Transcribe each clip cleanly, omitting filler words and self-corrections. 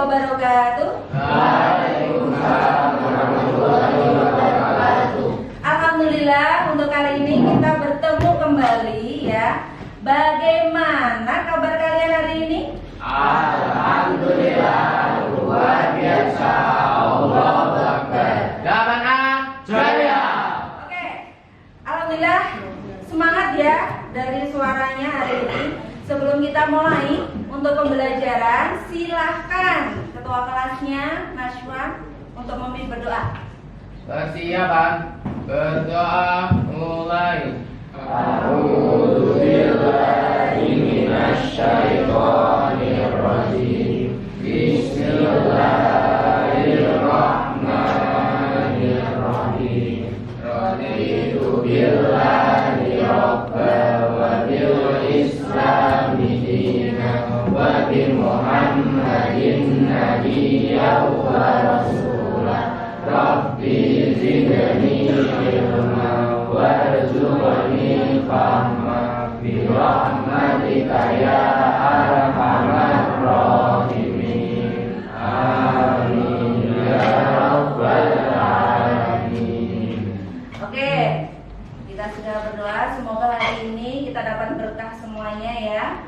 wabarakatuh. Waalaikumsalam warahmatullahi wabarakatuh. Alhamdulillah untuk kali ini kita bertemu kembali ya. Bagaimana kabar kalian hari ini? Alhamdulillah luar biasa. Allahu Akbar. Jaya. Oke. Alhamdulillah semangat ya dari suaranya hari ini. Sebelum kita mulai untuk pembelajaran, silahkan ketua kelasnya Najwa untuk memimpin berdoa. Persiapan berdoa mulai. A'udzu billahi minasy syaithanir rajim. Bismillahirrahmanirrahim. Raditu billahi rabban wa bil islami dinan wa bi Muhammadin nabiyyan wa rasulan. Rabbi zidni ilma warzuqni fahma bi rahmatika ya arhamar rahimin. Amin ya rabbal alamin. Oke, kita sudah berdoa. Semoga hari ini kita dapat berkah semuanya ya.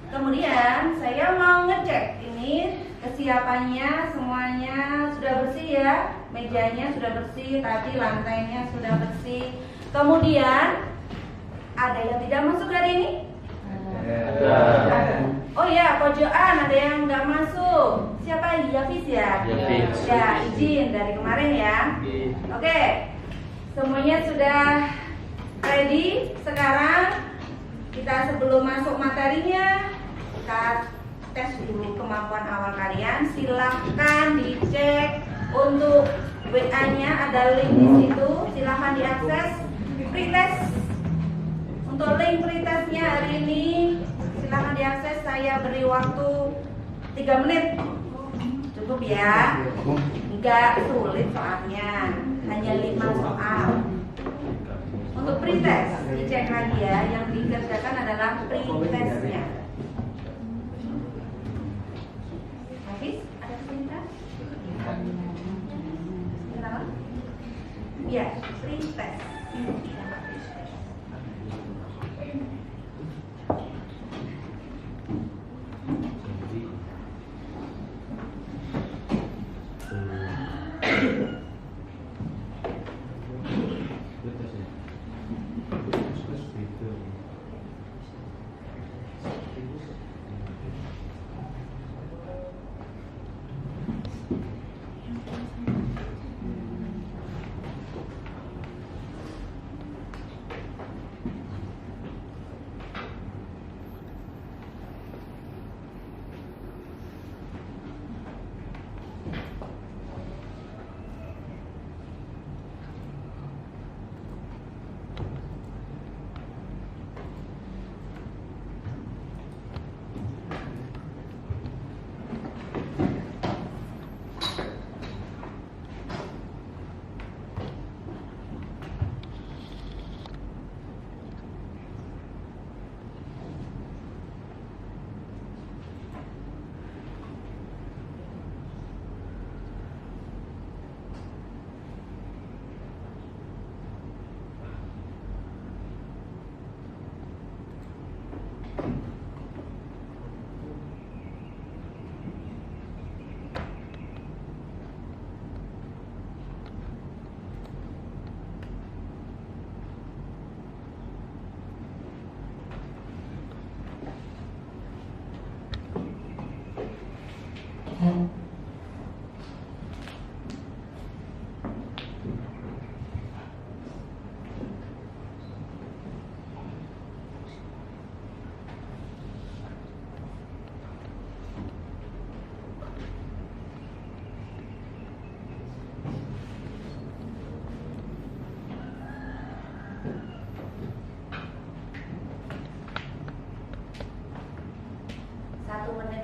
Kemudian saya mau ngecek ini kesiapannya, semuanya sudah bersih ya. Mejanya sudah bersih, tadi lantainya sudah bersih. Kemudian ada yang tidak masuk hari ini? Ada. Oh ya, pojokan ada yang nggak masuk. Siapa? Yafis ya? Yafis. Ya, izin dari kemarin ya. Oke, semuanya sudah ready. Sekarang kita sebelum masuk materinya, kita tes dulu kemampuan awal kalian. Silahkan dicek untuk WA-nya, ada link di situ. Silahkan diakses. Pretest untuk link pretestnya hari ini silahkan diakses. Saya beri waktu 3 menit. Cukup ya. Enggak sulit soalnya. Hanya 5 soal. Untuk pretest dicek lagi ya. Yang dikerjakan adalah pretestnya. Habis? Ada perintah? Kenapa? Ya, pretest.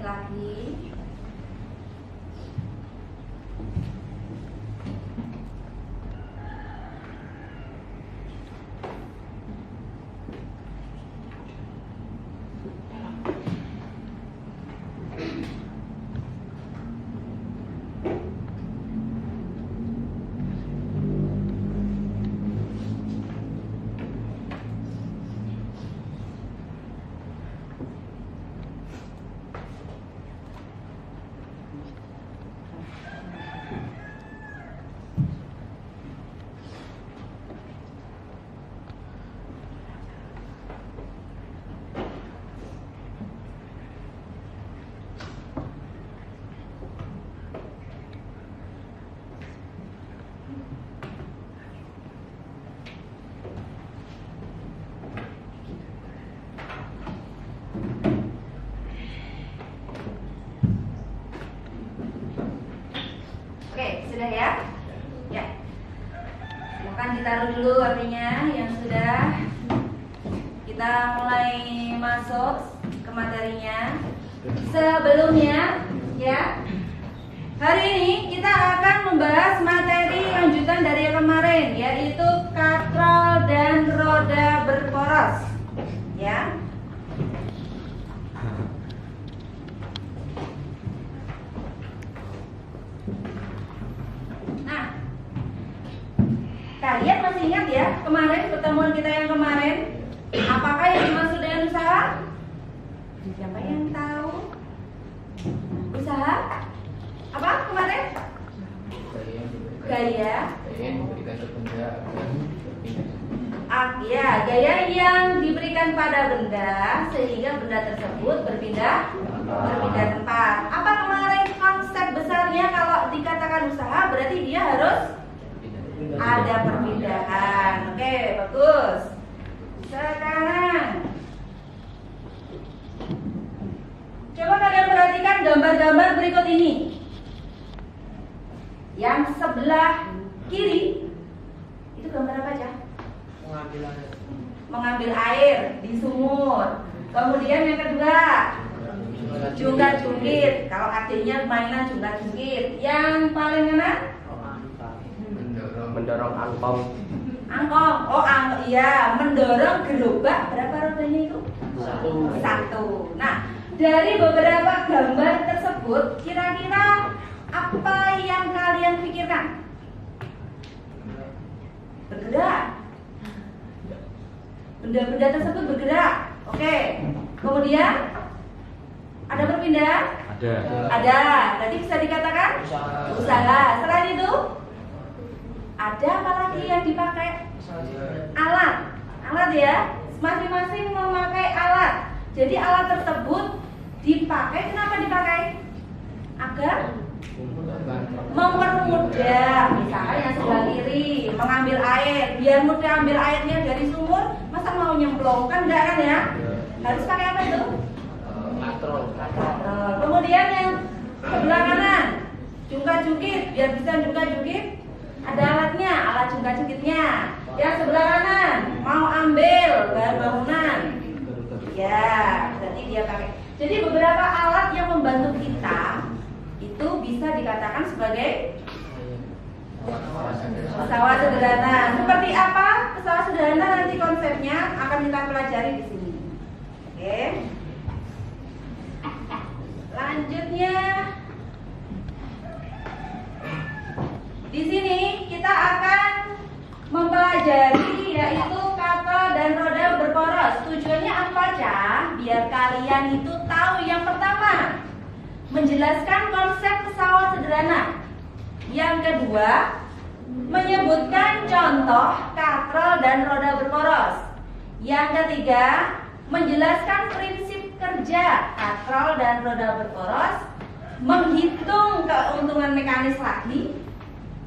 lagi. ditaruh dulu HP-nya yang sudah. Kita mulai masuk ke materinya. Sebelumnya ya, hari ini kita akan membahas materi lanjutan dari yang kemarin, yaitu katrol dan roda berporos ya. Nah, kalian masih ingat ya kemarin pertemuan kita yang kemarin? Apakah yang dimaksud dengan usaha? Siapa yang tahu? Usaha? Apa kemarin? Gaya. Ya, gaya yang diberikan pada benda sehingga benda tersebut berpindah tempat. Apa kemarin konsep besarnya kalau dikatakan usaha berarti dia harus ada perpindahan. Oke, bagus. Sekarang coba kalian perhatikan gambar-gambar berikut ini. Yang sebelah kiri itu gambar apa aja? Mengambil air di sumur. Kemudian yang kedua, jungkat-jungkit. Kalau artinya mainan jungkat-jungkit. Yang paling kanan? Mendorong angkong. Angkong. Oh, iya, mendorong gerobak. Berapa rodanya itu? Satu. Nah, dari beberapa gambar tersebut, kira-kira apa yang kalian pikirkan? Bergerak. Benda-benda tersebut bergerak. Oke. Kemudian ada perpindahan? Ada. Berarti bisa dikatakan usaha. Selain itu, ada apa lagi yang dipakai? Alat. Alat ya. Masing-masing memakai alat. Jadi alat tersebut dipakai. Kenapa dipakai? Agar mempermudah. Misalnya yang sebelah kiri mengambil air, biar mudah ambil airnya dari sumur. Masa mau nyemplung kan enggak kan ya? Harus pakai apa itu? Katrol. Kemudian yang sebelah kanan jungkat-jungkit, biar bisa jungkat-jungkit ada alatnya, alat jungkat-jungkitnya. Yang sebelah kanan mau ambil bahan bangunan, ya berarti dia pakai. Jadi beberapa alat yang membantu kita itu bisa dikatakan sebagai pesawat sederhana. Seperti apa pesawat sederhana nanti konsepnya akan kita pelajari di sini. Oke. Lanjutnya di sini kita akan mempelajari yaitu katrol dan roda berporos. Tujuannya apa, Cah? Biar kalian itu tahu. Yang pertama, menjelaskan konsep pesawat sederhana. Yang kedua, menyebutkan contoh katrol dan roda berporos. Yang ketiga, menjelaskan prinsip kerja katrol dan roda berporos, menghitung keuntungan mekanis lagi,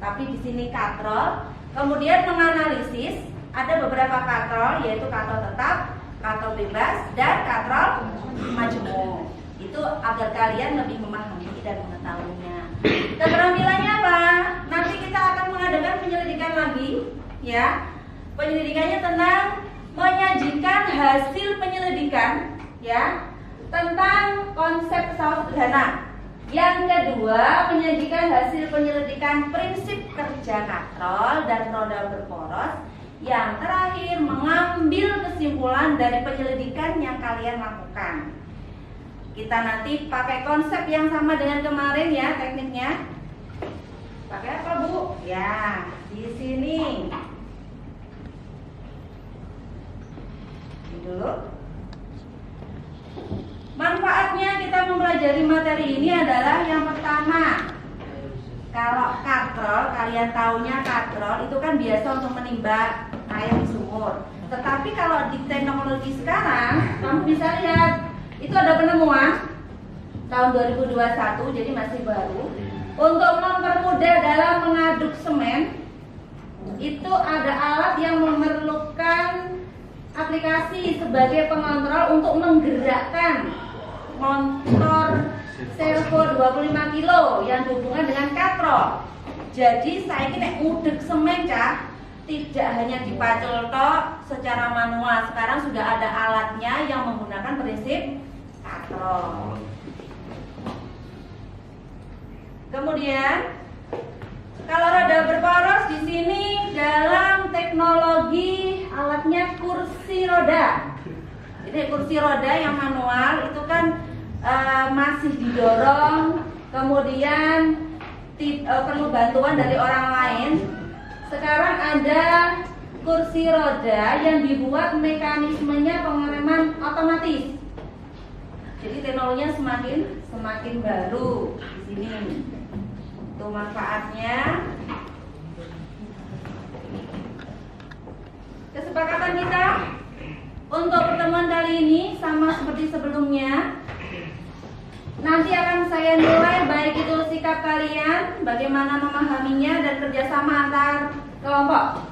tapi di sini katrol. Kemudian menganalisis ada beberapa katrol, yaitu katrol tetap, katrol bebas, dan katrol majemuk. Itu agar kalian lebih memahami dan mengetahuinya. Keterampilannya apa? Nanti kita akan mengadakan penyelidikan lagi, ya. Penyelidikannya tentang menyajikan hasil penyelidikan, ya, tentang konsep pesawat sederhana. Yang kedua, menyajikan hasil penyelidikan prinsip kerja katrol dan roda berporos. Yang terakhir, mengambil kesimpulan dari penyelidikan yang kalian lakukan. Kita nanti pakai konsep yang sama dengan kemarin ya, tekniknya. Pakai apa, Bu? Ya, di sini. Ini dulu. Manfaatnya kita mempelajari materi ini adalah yang pertama, kalau katrol, kalian taunya katrol itu kan biasa untuk menimba air di sumur. Tetapi kalau di teknologi sekarang, kamu bisa lihat itu ada penemuan tahun 2021, jadi masih baru. Untuk mempermudah dalam mengaduk semen, itu ada alat yang memerlukan aplikasi sebagai pengontrol untuk menggerakkan motor servo 25 kilo yang berhubungan dengan katrol. Jadi saya ini ngudek semen, Cah, tidak hanya dipacul tok secara manual, sekarang sudah ada alatnya yang menggunakan prinsip katrol. Kemudian kalau roda berporos di sini dalam teknologi alatnya kursi roda. Jadi kursi roda yang manual itu kan masih didorong, kemudian perlu bantuan dari orang lain. Sekarang ada kursi roda yang dibuat mekanismenya pengereman otomatis. Jadi teknologinya semakin baru di sini. Itu manfaatnya. Kesepakatan kita untuk pertemuan kali ini sama seperti sebelumnya. Nanti akan saya nilai baik itu sikap kalian, bagaimana memahaminya, dan kerjasama antar kelompok.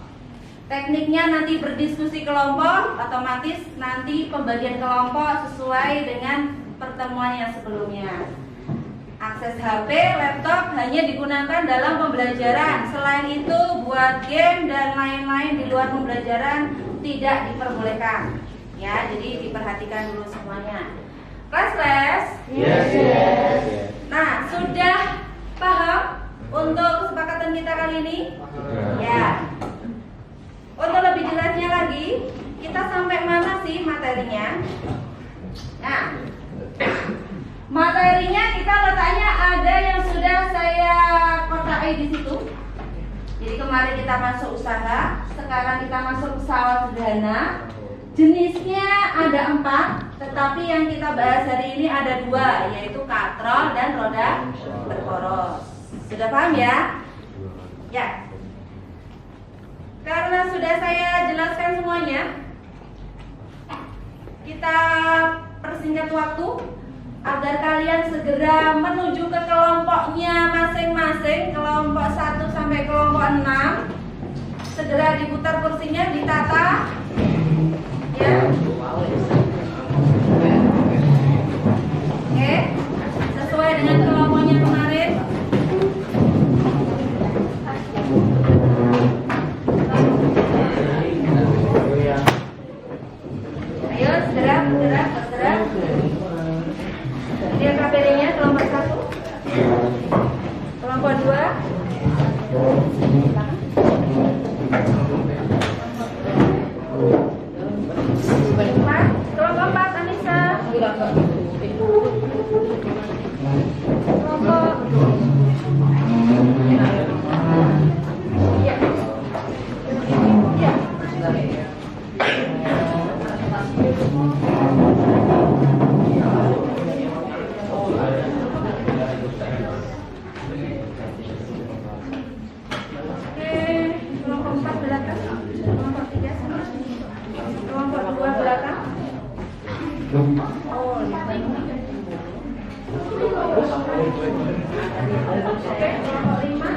Tekniknya nanti berdiskusi kelompok, otomatis nanti pembagian kelompok sesuai dengan pertemuan yang sebelumnya. Akses HP, laptop hanya digunakan dalam pembelajaran. Selain itu buat game dan lain-lain di luar pembelajaran tidak diperbolehkan. Ya, jadi diperhatikan dulu semuanya. Kelas? Yes. Nah, sudah paham untuk kesepakatan kita kali ini? Ya. Untuk lebih jelasnya lagi, kita sampai mana sih materinya? Nah, materinya kita letaknya ada yang sudah saya kotai di situ. Jadi kemarin kita masuk usaha, sekarang kita masuk pesawat sederhana. Jenisnya ada 4, tetapi yang kita bahas hari ini ada 2, yaitu katrol dan roda berporos. Sudah paham ya? Ya. Karena sudah saya jelaskan semuanya, kita persingkat waktu agar kalian segera menuju ke kelompoknya masing-masing, kelompok 1 sampai kelompok 6. Segera diputar kursinya, ditata. Ya. Oke, sesuai dengan kelompoknya kemarin. Ayo, segera. Lihat KPD-nya, kelompok 1, kelompok 2. Kelompok 4, Anissa. Kelompok kelompok 4 belakang, kelompok 3 sama, kelompok 2 belakang. Oh, oke, kelompok 5.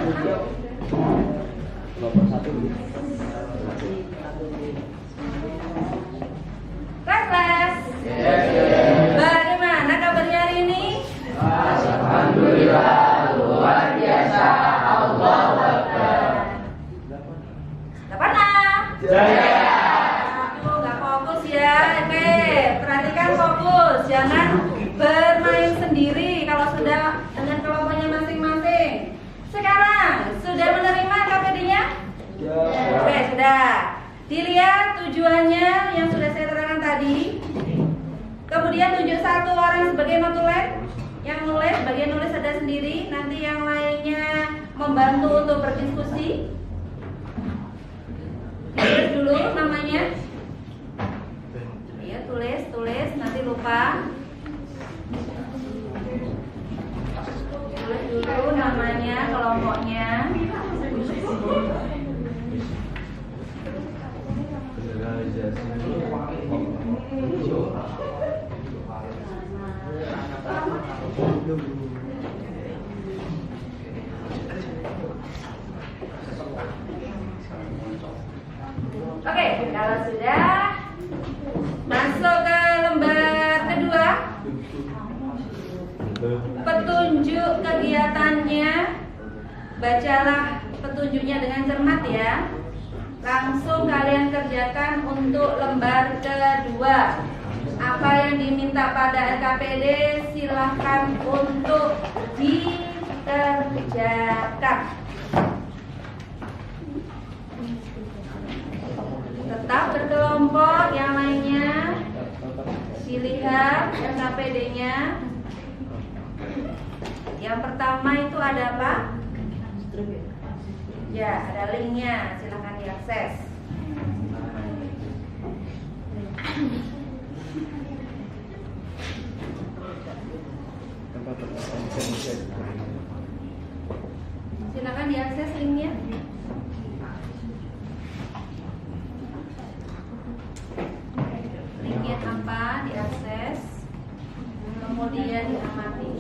Kelas. Bagaimana kabarnya hari ini? Alhamdulillah, luar biasa. Allahu Akbar. Jaya. Aduh, nggak fokus ya. Oke, perhatikan fokus. Jangan bermain sendiri kalau sudah dengan kelompoknya masing-masing. Sekarang sudah menerima KPD-nya? Oke, sudah. Dilihat tujuannya yang sudah saya terangkan tadi. Kemudian tunjuk 1 orang sebagai notulen. Yang nulis, bagian nulis ada sendiri. Nanti yang lainnya membantu untuk berdiskusi. Tulis dulu namanya. Ya, tulis, nanti lupa. Tulis dulu namanya, kelompoknya. Oke, kalau sudah masuk ke lembar kedua, petunjuk kegiatannya, bacalah petunjuknya dengan cermat ya. Langsung kalian kerjakan untuk lembar kedua. Apa yang diminta pada LKPD silahkan untuk dikerjakan. Tetap berkelompok, yang lainnya dilihat LKPD-nya. Yang pertama itu ada apa? Ya, ada linknya, silahkan diakses. Silakan diakses linknya. Linknya apa? Diakses, kemudian diamati.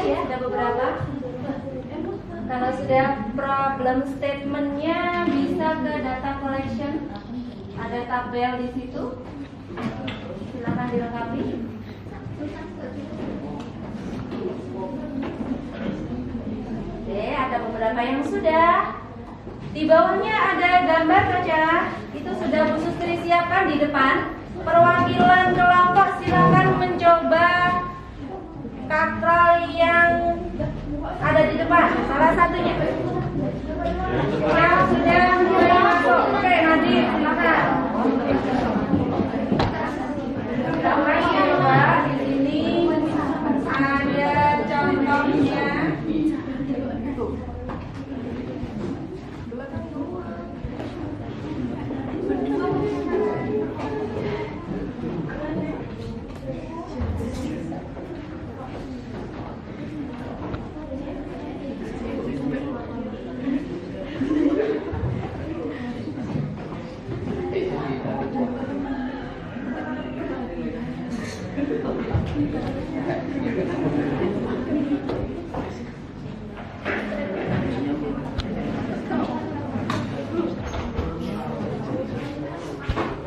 ya, ada beberapa. Kalau sudah problem statementnya bisa ke data collection, ada tabel di situ, silakan dilengkapi. Oke, ada beberapa yang sudah. Di bawahnya ada gambar kaca, itu sudah Bu Sustri siapkan di depan. Perwakilan kelompok silakan mencoba katral yang ada di depan, salah satunya. Yang sudah mulai masuk. Oke, Nadine, silakan. Gambarnya Pak, di sini ada contohnya.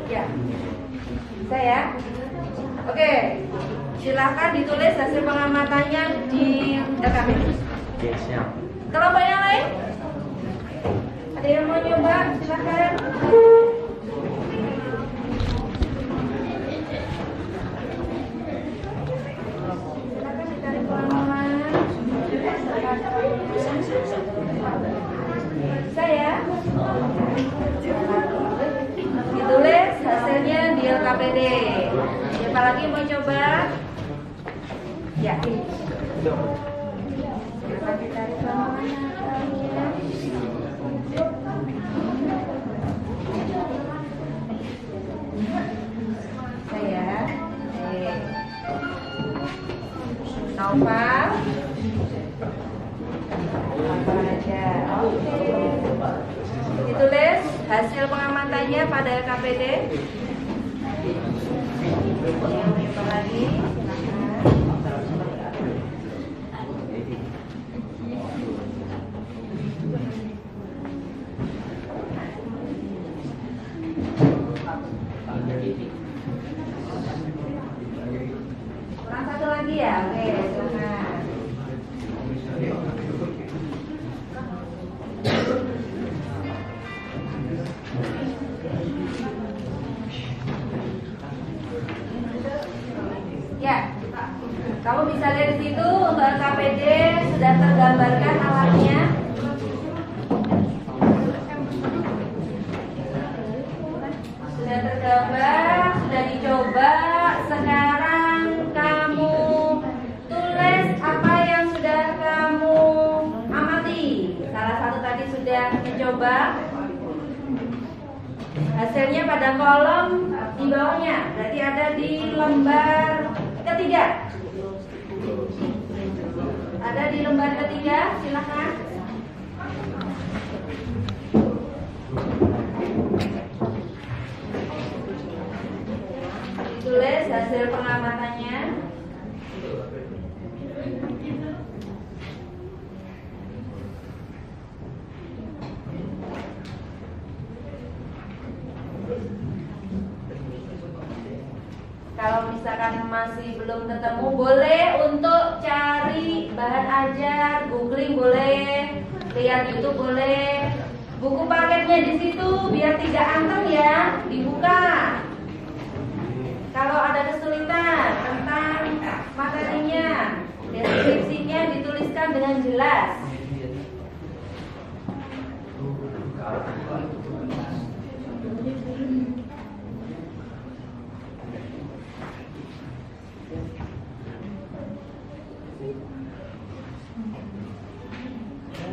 Ya, bisa ya. Oke, silahkan ditulis hasil pengamatannya di rekam. Oke, siap. Kelompok yang lain? Ada yang mau nyoba? Silahkan. Silahkan ditarik pelan-pelan. Bisa ya? Ditulis hasilnya di LKPD. Siapa lagi mau coba? Ya. Silahkan ditarik pelan-pelan. Saya. Novel. Apa aja? Oke. Ditulis hasil pengamatannya pada LKPD. Yang coba lagi, silakan. Kurang satu lagi ya? Oke, silakan. Ya, kamu bisa lihat di situ untuk LKPD sudah tergambarkan alatnya. Sudah tergambar, sudah dicoba. Sekarang kamu tulis apa yang sudah kamu amati. Salah satu tadi sudah mencoba. Hasilnya pada kolom di bawahnya, berarti ada di lembar ketiga. Ada di lembar ketiga, silakan. Ditulis hasil pengamatannya. Kalau misalkan masih belum ketemu, boleh untuk cari bahan ajar, googling boleh, lihat YouTube boleh. Buku paketnya di situ biar tidak anteng ya, dibuka. Kalau ada kesulitan tentang materinya, deskripsinya dituliskan dengan jelas.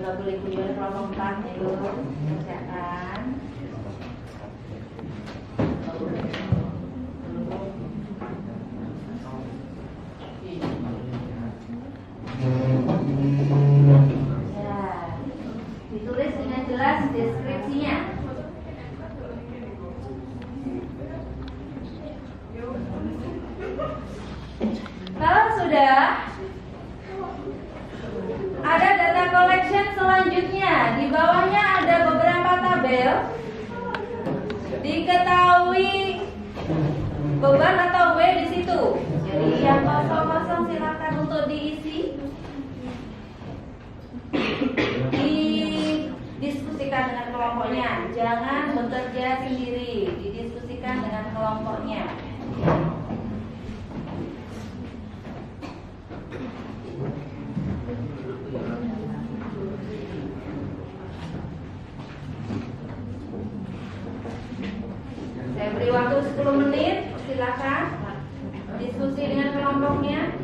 Nggak boleh kuliah kelompok 4 itu kerjaan. Ya, ditulis dengan jelas deskripsinya. Kalau sudah, tabel. Diketahui beban atau W di situ. Jadi yang kosong-kosong silakan untuk diisi. Didiskusikan dengan kelompoknya. Jangan bekerja sendiri. Didiskusikan dengan kelompoknya. Saya beri waktu 10 menit, silakan diskusi dengan kelompoknya.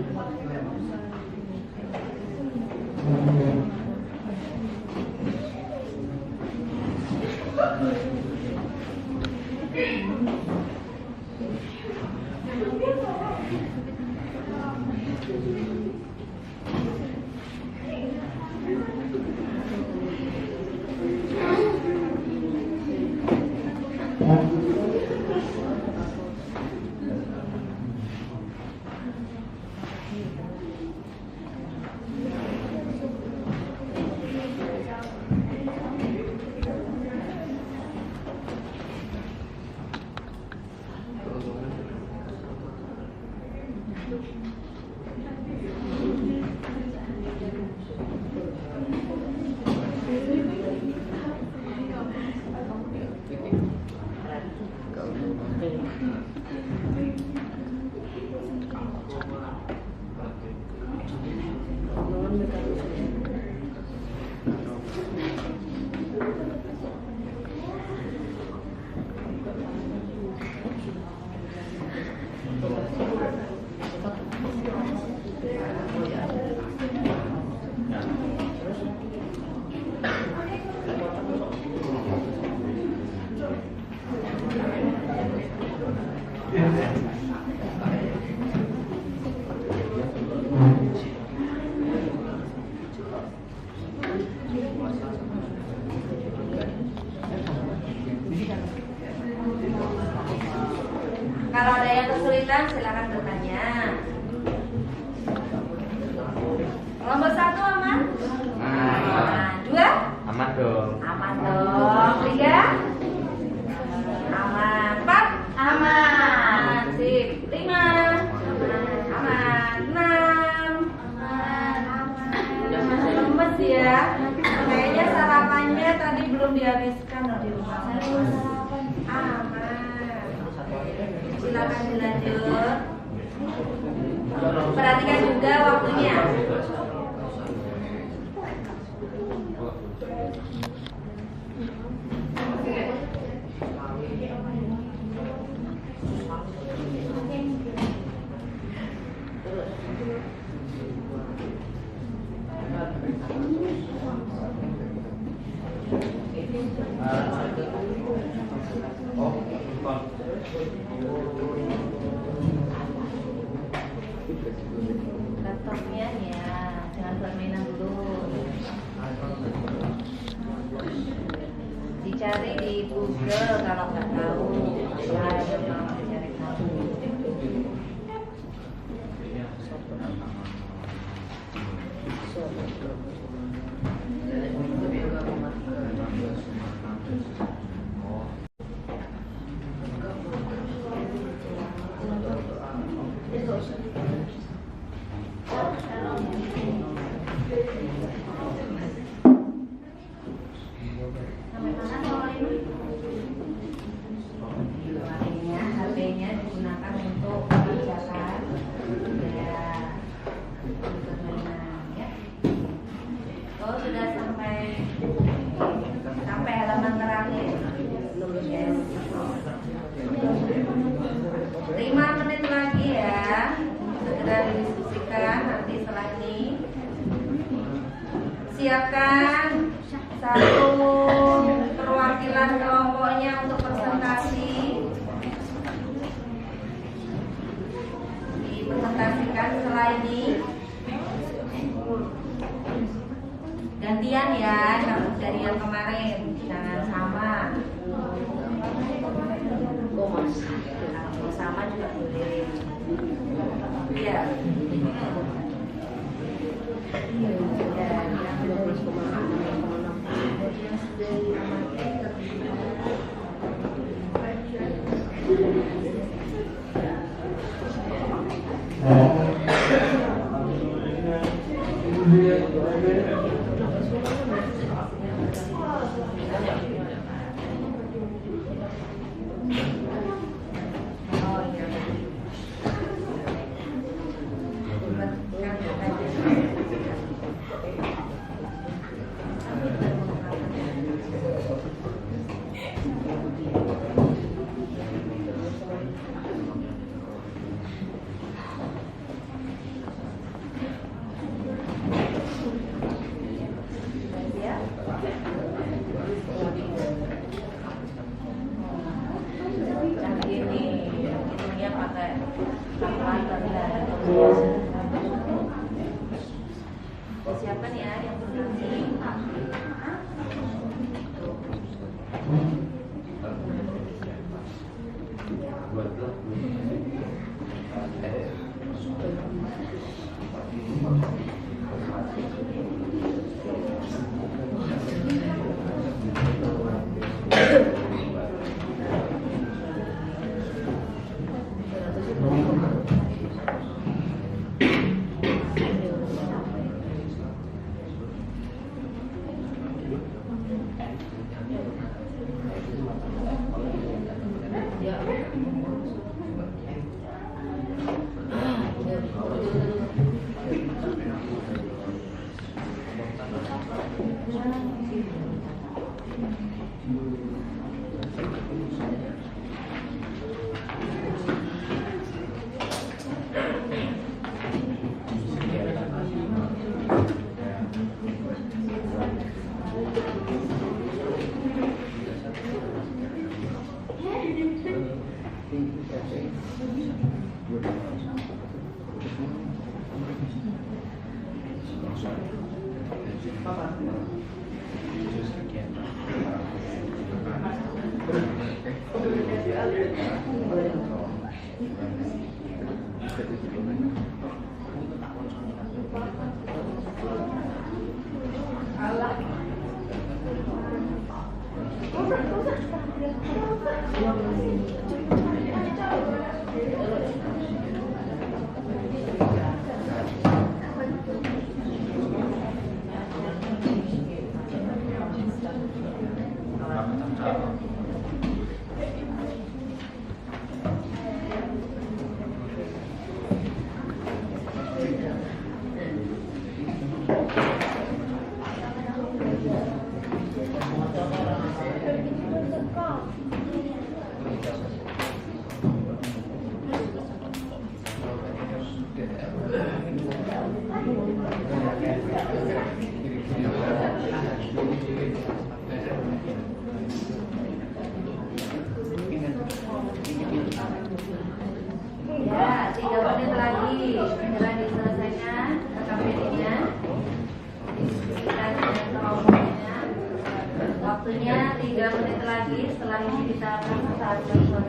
Kalau ada yang kesulitan silakan bertanya. Kelompok 1 aman? Aman. 2? Aman dong. Aman dong. 3? Aman. 4? Aman. Sip. 5? Aman. 6? Aman. Lemes ya. Kayaknya sarapannya tadi belum dihabiskan loh di rumah. Aman. Silakan dilanjut. Perhatikan juga waktunya. Laptopnya ya, jangan permainan dulu. Dicari di Google kalau nggak tahu. Ayo mau dicari tahu. Sampai mana soal ini? HP-nya digunakan untuk mengerjakan ya permainan ya. Oh sudah sampai halaman terakhir. Yes. 5 menit lagi ya. Segera didiskusikan nanti setelah ini. Siapkan satu perwakilan kelompoknya untuk presentasi. Dipresentasikan setelah ini. Gantian ya, kalau dari yang kemarin jangan sama. Kalau sama juga boleh. Iya. Ya, yang sudah diamati siapkan ya yang bernyanyi. Ya, 3 menit lagi segera diselesaikan KKPD-nya, diskusikan dengan kelompoknya. Waktunya 3 menit lagi, setelah ini kita akan saat presiden.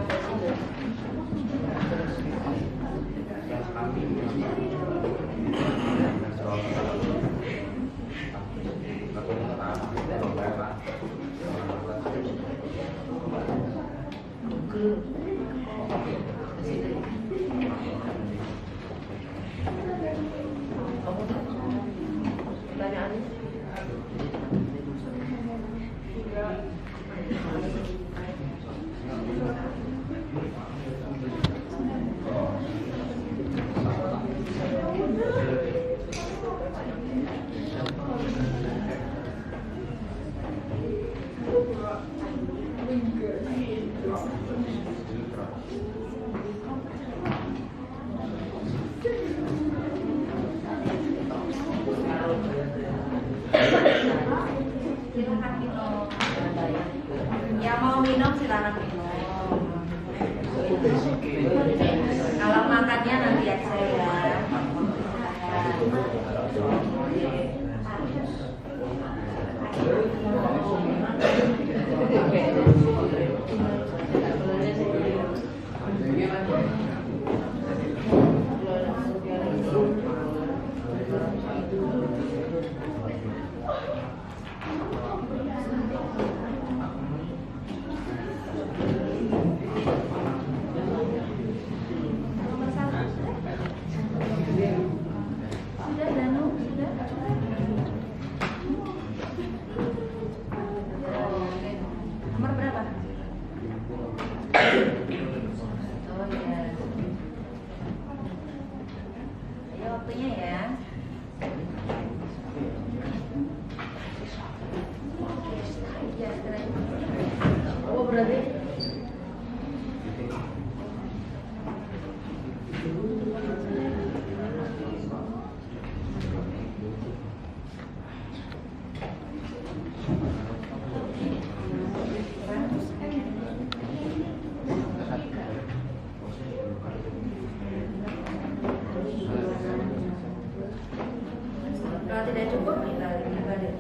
Oh ya. Ayo waktunya ya. Oh berarti kalau tidak cukup kita balik.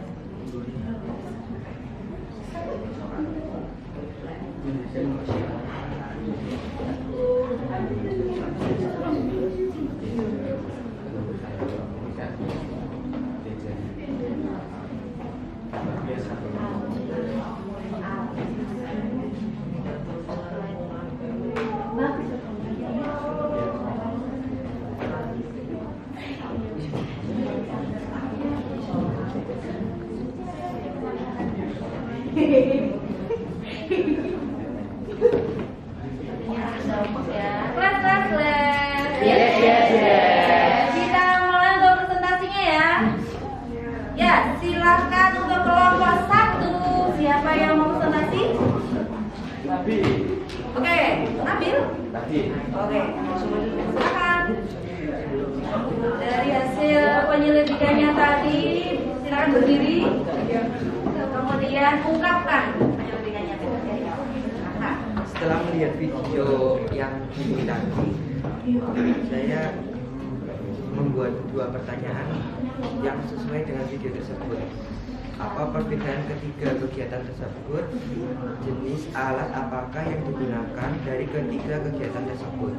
Kelas. Yes. Kita mulai untuk presentasinya ya. Ya, silakan untuk kelompok 1. Siapa yang mau presentasi? Nabi. Oke, Nabil. Nabi. Oke, silakan. Dari hasil penyelidikannya tadi, silakan berdiri. Kemudian ungkapkan penyelidikannya tadi. Nah, Setelah melihat video yang ini tadi, saya membuat 2 pertanyaan yang sesuai dengan video tersebut. Apa perbedaan ketiga kegiatan tersebut? Jenis alat apakah yang digunakan dari ketiga kegiatan tersebut?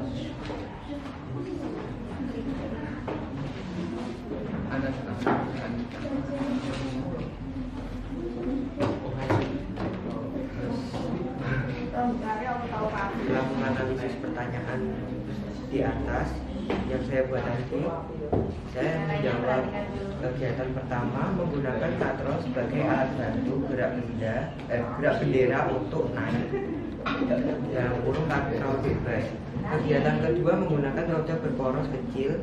Setelah menganalisis pertanyaan di atas yang saya buat tadi, saya menjawab kegiatan pertama menggunakan katrol sebagai alat bantu gerak bendera untuk naik dalam kurung katrol bebas. Kegiatan kedua menggunakan roda berporos kecil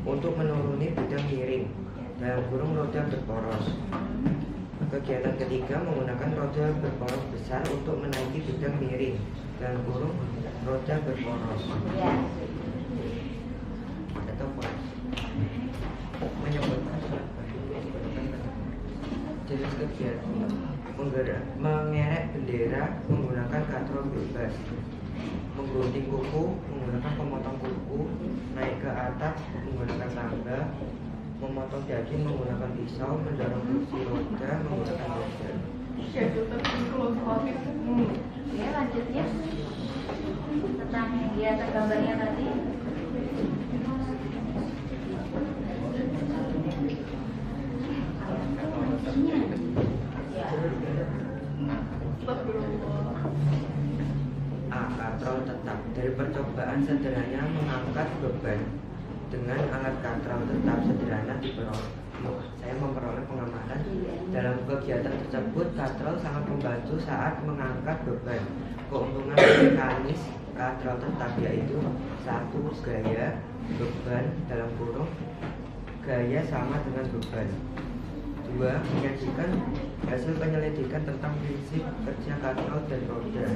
untuk menuruni bidang miring dalam kurung roda berporos. Kegiatan ketiga menggunakan roda berporos besar untuk menaiki bidang miring dalam kurung roda berporos. ya. Atau menyebutkan jenis kegiatan mengerek bendera menggunakan katrol bebas, menggunting kuku menggunakan pemotong kuku, naik ke atap menggunakan tangga, memotong daging menggunakan pisau, mendorong kursi roda menggunakan roda. Oke, lanjut ya. Tentang di atas gambarnya tadi. A. Katrol tetap. Dari percobaan sederhana mengangkat beban dengan alat katrol tetap sederhana saya memperoleh pengamatan dalam kegiatan tersebut. Katrol sangat membantu saat mengangkat beban. Keuntungan mekanis katrol tetap yaitu 1. Gaya beban dalam kurung gaya sama dengan beban. 2. Menyajikan hasil penyelidikan tentang prinsip kerja katrol dan roda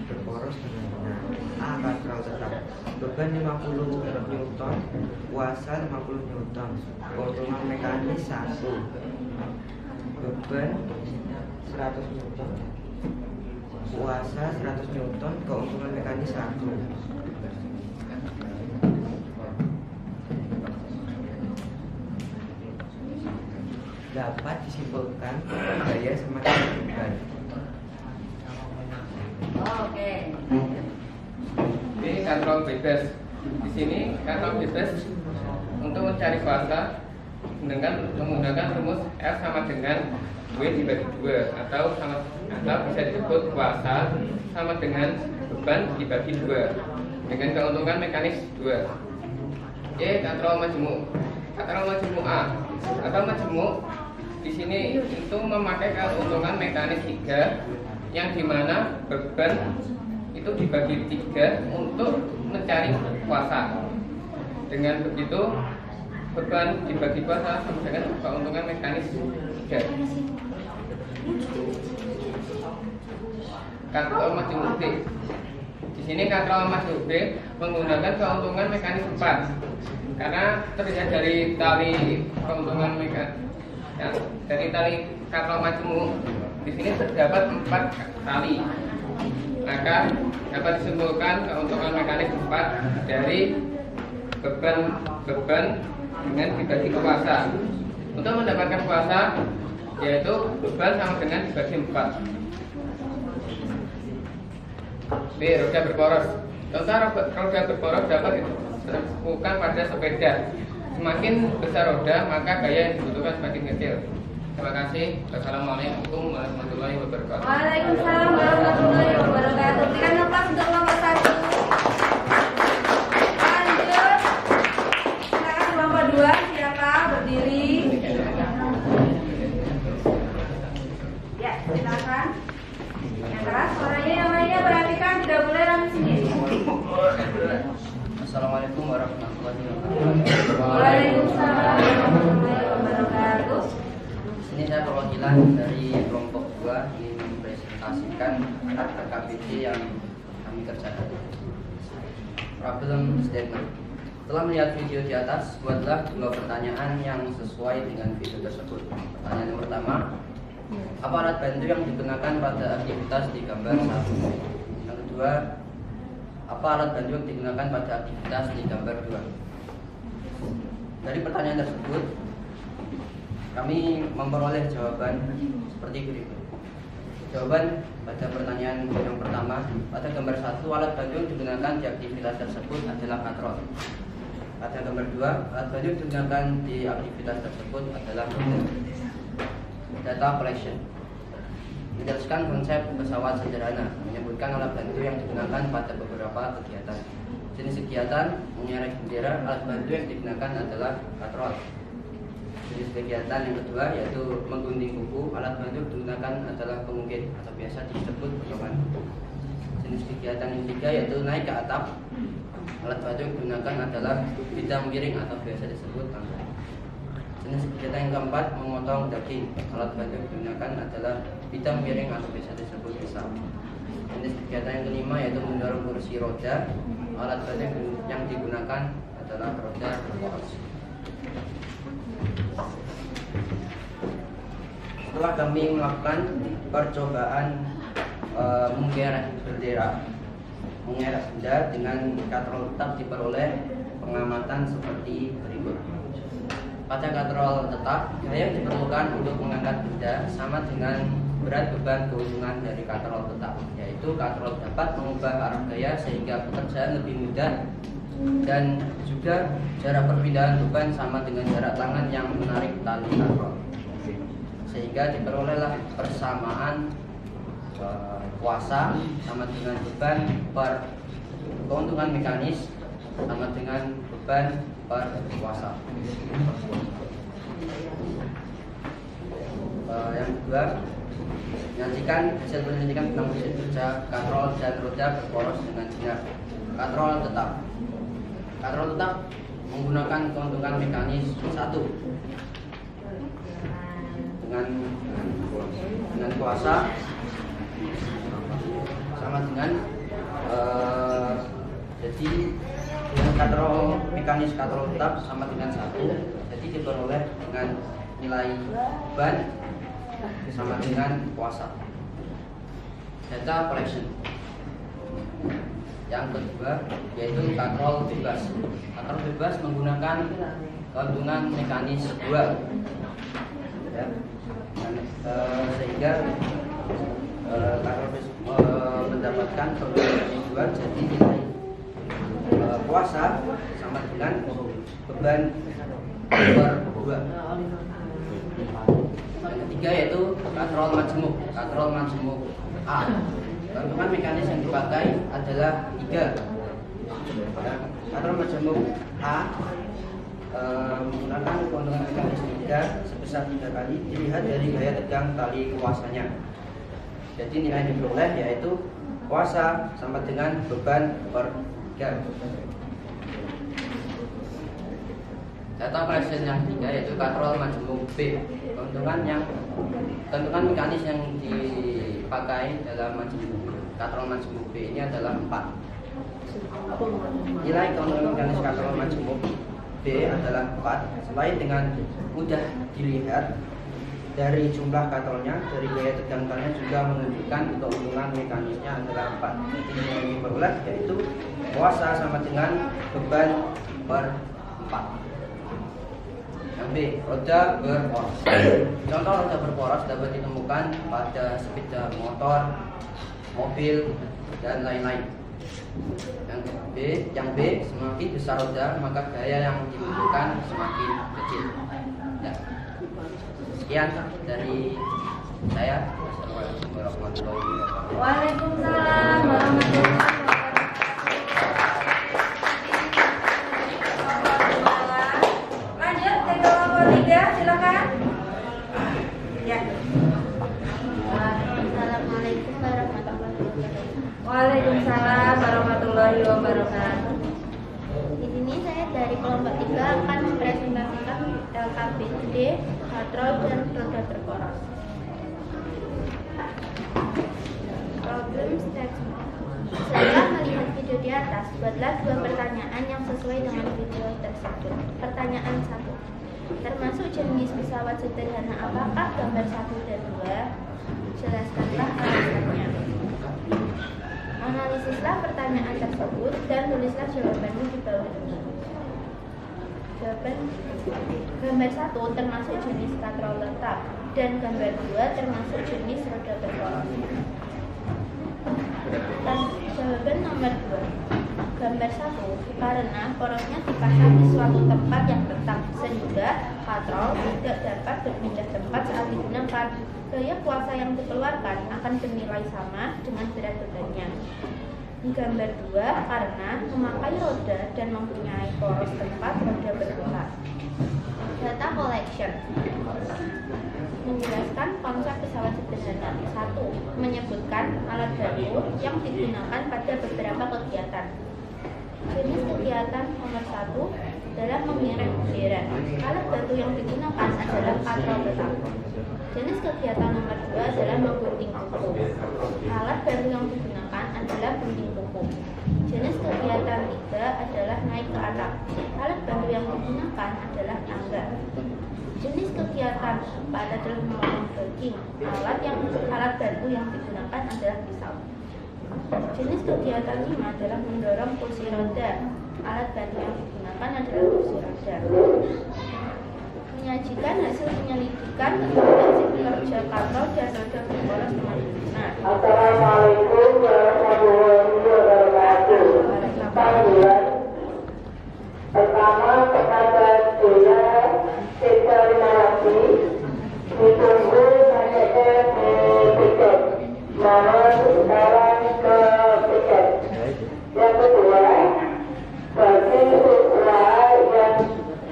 berporos dengan benar. A. Katrol tetap. Beban 50 Newton, kuasa 50 Newton. Keuntungan mekanis 1. Beban 100 Newton, kuasa 100 Newton. Keuntungan mekanis 1. Dapat disimpulkan gaya semakin beban. Oke. Ini katrol bebas. Di sini katrol bebas untuk mencari kuasa dengan menggunakan rumus F sama dengan W dibagi 2 atau bisa disebut kuasa sama dengan beban dibagi 2 dengan keuntungan mekanis 2. E. Katrol majemuk. Katrol majemuk A atau majemuk di sini itu memakai keuntungan mekanis 3 yang dimana beban itu dibagi 3 untuk mencari kuasa. Dengan begitu beban dibagi kuasa sama dengan keuntungan mekanis 3. Katrol majemuk B. Di sini katrol majemuk B menggunakan keuntungan mekanis 4 karena terlihat dari tali keuntungan mekanis dari tali katrol majemuk di sini terdapat 4 tali, maka dapat disimpulkan keuntungan mekanis 4 dari beban dengan dibagi kuasa. Untuk mendapatkan kuasa yaitu beban sama dengan dibagi 4. B. Roda berporos. Contoh roda berporos dapat ditemukan pada sepeda. Semakin besar roda, maka gaya yang dibutuhkan semakin kecil. Terima kasih. Wassalamualaikum warahmatullahi wabarakatuh. Waalaikumsalam warahmatullahi wabarakatuh. Berikan nafas untuk kelompok 1. Lanjut. Silakan kelompok 2. Siapa berdiri? Ya, silakan. Yang keras suaranya, yang lainnya perhatikan, tidak boleh nangis sendiri. Assalamualaikum warahmatullahi wabarakatuh. Waalaikumsalam warahmatullahi wabarakatuh. Ini saya perwakilan dari kelompok 2 ingin mempresentasikan KPJ yang kami kerjakan. Problem statement. Setelah melihat video di atas, buatlah 2 pertanyaan yang sesuai dengan video tersebut. Pertanyaan yang pertama, apa alat bantu yang digunakan pada aktivitas di gambar 1? Yang kedua, apa alat bantu yang digunakan pada aktivitas di gambar 2? Dari pertanyaan tersebut, kami memperoleh jawaban seperti berikut. Jawaban pada pertanyaan yang pertama, pada gambar 1, alat bantu yang digunakan di aktivitas tersebut adalah katrol. Pada gambar 2, alat bantu yang digunakan di aktivitas tersebut adalah data collection. Menjelaskan konsep pesawat sederhana, menyebutkan alat bantu yang digunakan pada beberapa kegiatan. Jenis kegiatan mengerek bendera, alat bantu yang digunakan adalah katrol. Jenis kegiatan yang kedua yaitu menggunting buku, alat bantu yang digunakan adalah pengukir atau biasa disebut pedoman. Jenis kegiatan yang ketiga yaitu naik ke atap, alat bantu yang digunakan adalah bidang miring atau biasa disebut tangga. Jenis kegiatan yang keempat memotong daging, alat bantu yang digunakan adalah bidang miring atau biasa disebut pisau. Jenis kegiatan yang kelima yaitu mendorong kursi roda, alat bantu yang digunakan adalah roda berporos. Setelah kami melakukan percobaan mengerek bendera dengan katrol tetap, diperoleh pengamatan seperti berikut. Pada katrol tetap, gaya yang diperlukan untuk mengangkat benda sama dengan berat beban keuntungan dari katrol tetap, yaitu katrol dapat mengubah arah gaya sehingga pekerjaan lebih mudah, dan juga jarak perpindahan beban sama dengan jarak tangan yang menarik tali katrol, sehingga diperolehlah persamaan kuasa sama dengan beban per keuntungan mekanis sama dengan beban per kuasa. Yang kedua, menyajikan hasil penelitian tentang mesin kerja katrol dan roda berporos dengan benar. Katrol tetap menggunakan keuntungan mekanis 1 dengan kuasa sama dengan jadi dengan katrol mekanis katrol tetap sama dengan 1, jadi diperoleh dengan nilai beban sama dengan kuasa. Data collection. Yang kedua yaitu katrol bebas. Katrol bebas menggunakan keuntungan mekanis 2, ya. Sehingga katrol mendapatkan keuntungan mekanis 2, jadi nilai kuasa sama dengan beban per 2. Yang ketiga yaitu katrol majemuk A. Keuntungan mekanis yang dipakai adalah 3. Katrol majemuk A menggunakan keuntungan mekanis 3 sebesar 3 kali dilihat dari gaya tegang tali kuasanya. Jadi nilai yang diperoleh yaitu kuasa sama dengan beban per jam. Data presiden yang ketiga yaitu katrol majemuk B. Keuntungan mekanis yang dipakai dalam katrol majemuk B ini adalah 4. Nilai keuntungan mekanis katrol majemuk B adalah 4. Selain dengan mudah dilihat dari jumlah katrolnya, dari gaya tegangkannya juga menunjukkan keuntungan mekanisnya adalah 4. Ini yang diperoleh yaitu kuasa sama dengan beban per 4. Yang B, roda berporos. Contoh roda berporos dapat ditemukan pada sepeda motor, mobil, dan lain-lain. Yang B, semakin besar roda maka gaya yang dibutuhkan semakin kecil. Ya. Sekian dari saya. Assalamualaikum warahmatullahi wabarakatuh. Waalaikumsalam warahmatullahi wabarakatuh. Lanjut ke kelompok 3, silakan. Ya. Assalamualaikum warahmatullahi wabarakatuh. Waalaikumsalam warahmatullahi wabarakatuh. Di sini saya dari kelompok 3 akan mempresentasikan LKPD, katrol dan roda berporos. Problem statement. Setelah melihat video di atas, buatlah 2 pertanyaan yang sesuai dengan video tersebut. Pertanyaan 1. Termasuk jenis pesawat sederhana apakah gambar 1 dan 2? Jelaskanlah alasannya. Analisislah pertanyaan tersebut dan tulislah jawabanmu di bawah ini. Jawaban gambar 1 termasuk jenis katrol tetap dan gambar 2 termasuk jenis roda berporos. Jawaban nomor 2. Gambar 1 karena porosnya dipasang di suatu tempat yang tetap sehingga katrol tidak dapat berpindah tempat saat digunakan. Gaya kuasa yang dikeluarkan akan bernilai sama dengan berat bebannya. Di gambar 2 karena memakai roda dan mempunyai poros tempat roda berputar. Data collection menjelaskan konsep pesawat sederhana. 1. Menyebutkan alat bantu yang digunakan pada beberapa kegiatan. Jenis kegiatan nomor 1 adalah mengirim bendera. Alat bantu yang digunakan adalah katrol tetap. Jenis kegiatan nomor 2 adalah menggunting kuku. Alat bantu yang digunakan adalah gunting kuku. Jenis kegiatan 3 adalah naik ke atap. Alat bantu yang digunakan adalah tangga. Jenis kegiatan 4 adalah memotong daging. Alat bantu yang digunakan adalah pisau. Jenis kegiatan 5 adalah mendorong kursi roda. Alat bantu yang digunakan adalah kursi roda. Menyajikan hasil penyelidikan tentang prinsip kerja katrol dan roda berporos dengan benar. Assalamualaikum warahmatullahi wabarakatuh. Panggilan pertama kepada Dina Sekarinawati ditunggu saja di tiket. Mohon sekarang ke tiket. Yang kedua, bagi siswa yang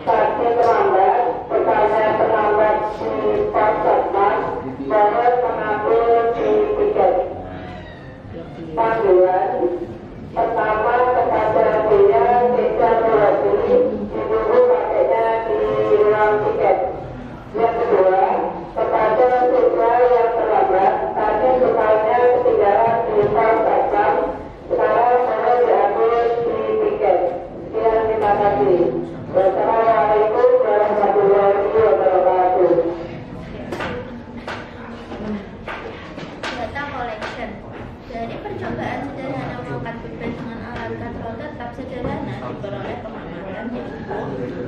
tadi terlambat, bertanya terlambat di pos satpam, mohon mengambil di tiket. Panggilan pertama kepada Dina Sekarinawati ditunggu pakainya di ruang tiket. Yang kedua, kepada siswa yang terlambat, tadi bertanya ketinggalan di pos satpam, sekarang mohon diambil di tiket. Sekian, terima kasih. Wassalamualaikum warahmatullahi wabarakatuh. Data collection. Dari percobaan sederhana mengangkat beban dengan alat katrol tetap sederhana diperoleh pengamatan yaitu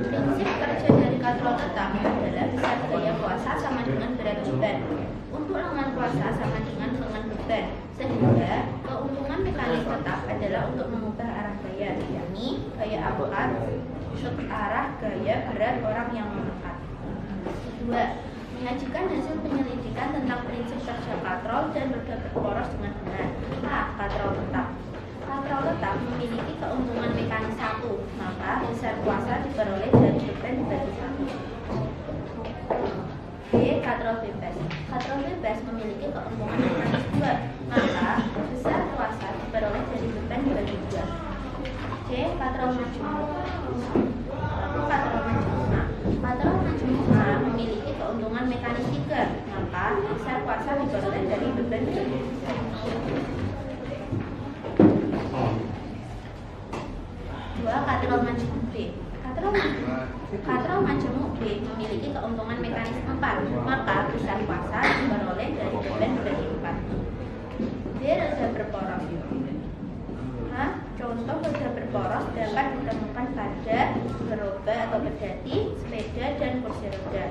prinsip kerja dari katrol tetap adalah besar gaya kuasa sama dengan berat beban. Untuk lengan kuasa sama dengan lengan beban, sehingga keuntungan mekanis tetap adalah untuk mengubah arah gaya, yakni gaya angkat ke arah gaya berat orang yang mengangkat. 2. Menyajikan hasil penyelidikan tentang prinsip kerja katrol dan roda berporos dengan benar. A. Katrol tetap. Katrol tetap memiliki keuntungan mekanis 1, maka besar kuasa diperoleh dari beban dibagi 1. B. Katrol bebas. Katrol bebas memiliki keuntungan mekanis 2, maka besar kuasa C. Katrol majemuk. Katrol majemuk A. Katrol majemuk A memiliki keuntungan mekanis 3, maka besar kuasa diperoleh dari beban berat. Katrol majemuk B. Katrol majemuk B memiliki keuntungan mekanis 4, maka besar kuasa diperoleh dari beban berarti 4. D. Roda berporos. H. Contoh roda berporos dapat ditemukan pada gerobak atau pedati, sepeda, dan kursi roda.